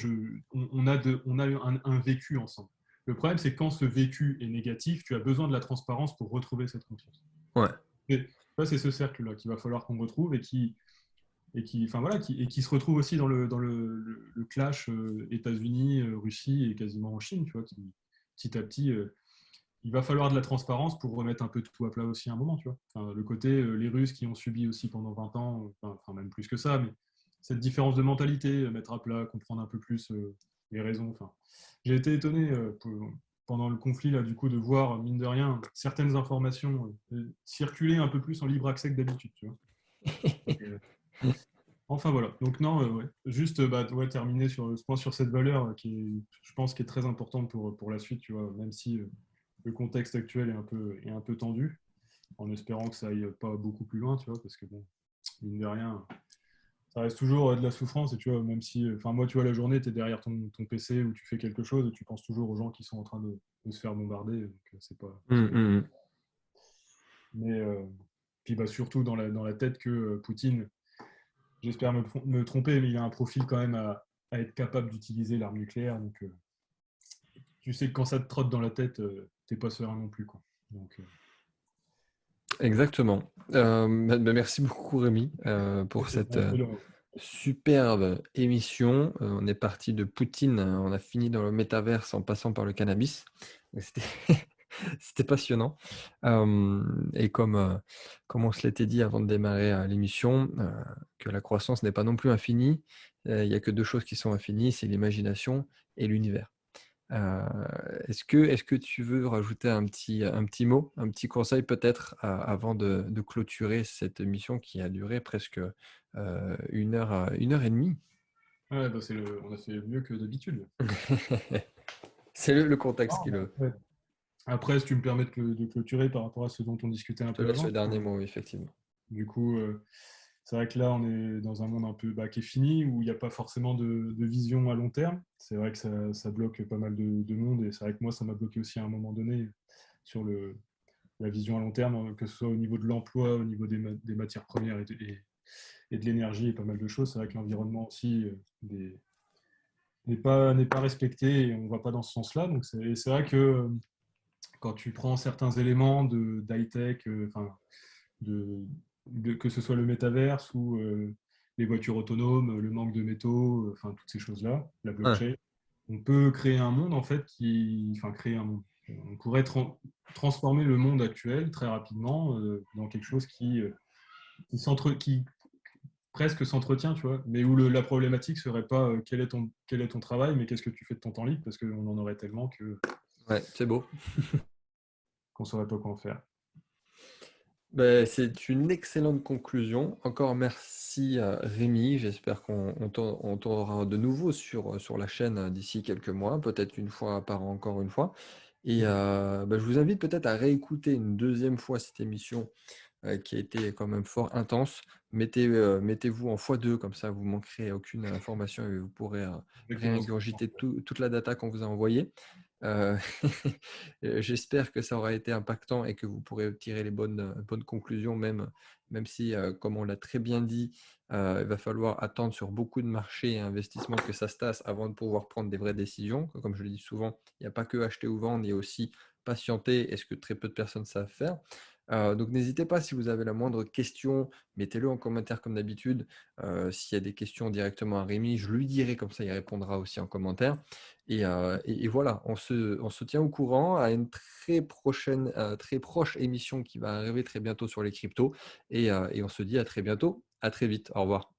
on a un vécu ensemble. Le problème, c'est que quand ce vécu est négatif, tu as besoin de la transparence pour retrouver cette confiance. Ouais, Et ça, c'est ce cercle-là qu'il va falloir qu'on retrouve enfin, voilà, et qui se retrouve aussi dans le clash États-Unis, Russie et quasiment en Chine, tu vois, qui petit à petit il va falloir de la transparence pour remettre un peu tout à plat aussi à un moment, tu vois. Enfin, le côté, les Russes qui ont subi aussi pendant 20 ans, enfin même plus que ça, mais cette différence de mentalité, mettre à plat, comprendre un peu plus les raisons. Enfin, j'ai été étonné pendant le conflit, là, du coup, de voir, mine de rien, certaines informations circuler un peu plus en libre accès que d'habitude, tu vois. Et, enfin voilà. Donc non, ouais. Juste bah, ouais, terminer sur ce point sur cette valeur qui est, je pense, qui est très importante pour la suite, tu vois, même si le contexte actuel est un peu tendu, en espérant que ça aille pas beaucoup plus loin, tu vois, parce que bon, mine de rien, ça reste toujours de la souffrance, et tu vois, même si, enfin moi, tu vois, la journée, tu es derrière ton PC ou tu fais quelque chose, et tu penses toujours aux gens qui sont en train de se faire bombarder, donc hum, hum, hum. mais puis bah, surtout dans la tête que Poutine, j'espère me tromper, mais il a un profil quand même à être capable d'utiliser l'arme nucléaire, donc tu sais que quand ça te trotte dans la tête, t'es pas serein non plus, quoi. Donc, Exactement. Merci beaucoup Rémi pour cette superbe émission. On est parti de Poutine, on a fini dans le métaverse en passant par le cannabis. Donc, C'était passionnant. Et comme on se l'était dit avant de démarrer, l'émission, que la croissance n'est pas non plus infinie. Il y a que 2 choses qui sont infinies, c'est l'imagination et l'univers. Heu, est-ce que tu veux rajouter un petit mot, un petit conseil peut-être, avant de clôturer cette émission qui a duré presque, 1 heure et demie? Ouais, bah, on a fait mieux que d'habitude. C'est le contexte Ah, qui le ouais. Après, si tu me permets de clôturer par rapport à ce dont on discutait un je te peu laisse le avant. dernier mot, oui, effectivement. Du coup, c'est vrai que là, on est dans un monde un peu qui est fini, où il n'y a pas forcément de vision à long terme. C'est vrai que ça bloque pas mal de monde, et c'est vrai que moi, ça m'a bloqué aussi à un moment donné sur la vision à long terme, que ce soit au niveau de l'emploi, au niveau des matières premières et de l'énergie et pas mal de choses. C'est vrai que l'environnement aussi n'est pas respecté, et on ne va pas dans ce sens-là. Donc c'est vrai que quand tu prends certains éléments d'high-tech, enfin, de, que ce soit le métaverse ou les voitures autonomes, le manque de métaux, enfin toutes ces choses-là, la Ouais, blockchain, on peut créer un monde en fait enfin créer un monde. On pourrait transformer le monde actuel très rapidement dans quelque chose qui presque s'entretient, tu vois, mais où la problématique serait pas quel est ton travail, mais qu'est-ce que tu fais de ton temps libre, parce qu'on en aurait tellement ouais, c'est beau. qu'on saurait pas quoi en faire. Beh, c'est une excellente conclusion. Encore merci, Rémi. J'espère qu'on t'aura de nouveau sur la chaîne, d'ici quelques mois, peut-être une fois par an, encore une fois. Et bah, je vous invite peut-être à réécouter une deuxième fois cette émission, qui a été quand même fort intense. Mettez-vous en x2, comme ça vous manquerez aucune information et vous pourrez, Exactement ce que je pense. réingurgiter toute la data qu'on vous a envoyée. Heu, j'espère que ça aura été impactant et que vous pourrez tirer les bonnes conclusions, même si, comme on l'a très bien dit, il va falloir attendre sur beaucoup de marchés et investissements que ça se tasse avant de pouvoir prendre des vraies décisions. Comme je le dis souvent, il n'y a pas que acheter ou vendre, il y a aussi patienter et ce que très peu de personnes savent faire. Donc n'hésitez pas, si vous avez la moindre question, mettez-le en commentaire comme d'habitude. S'il y a des questions directement à Rémi, je lui dirai, comme ça il répondra aussi en commentaire. Et voilà, on se tient au courant à une très prochaine, très proche émission qui va arriver très bientôt sur les cryptos. Et on se dit à très bientôt, à très vite. Au revoir.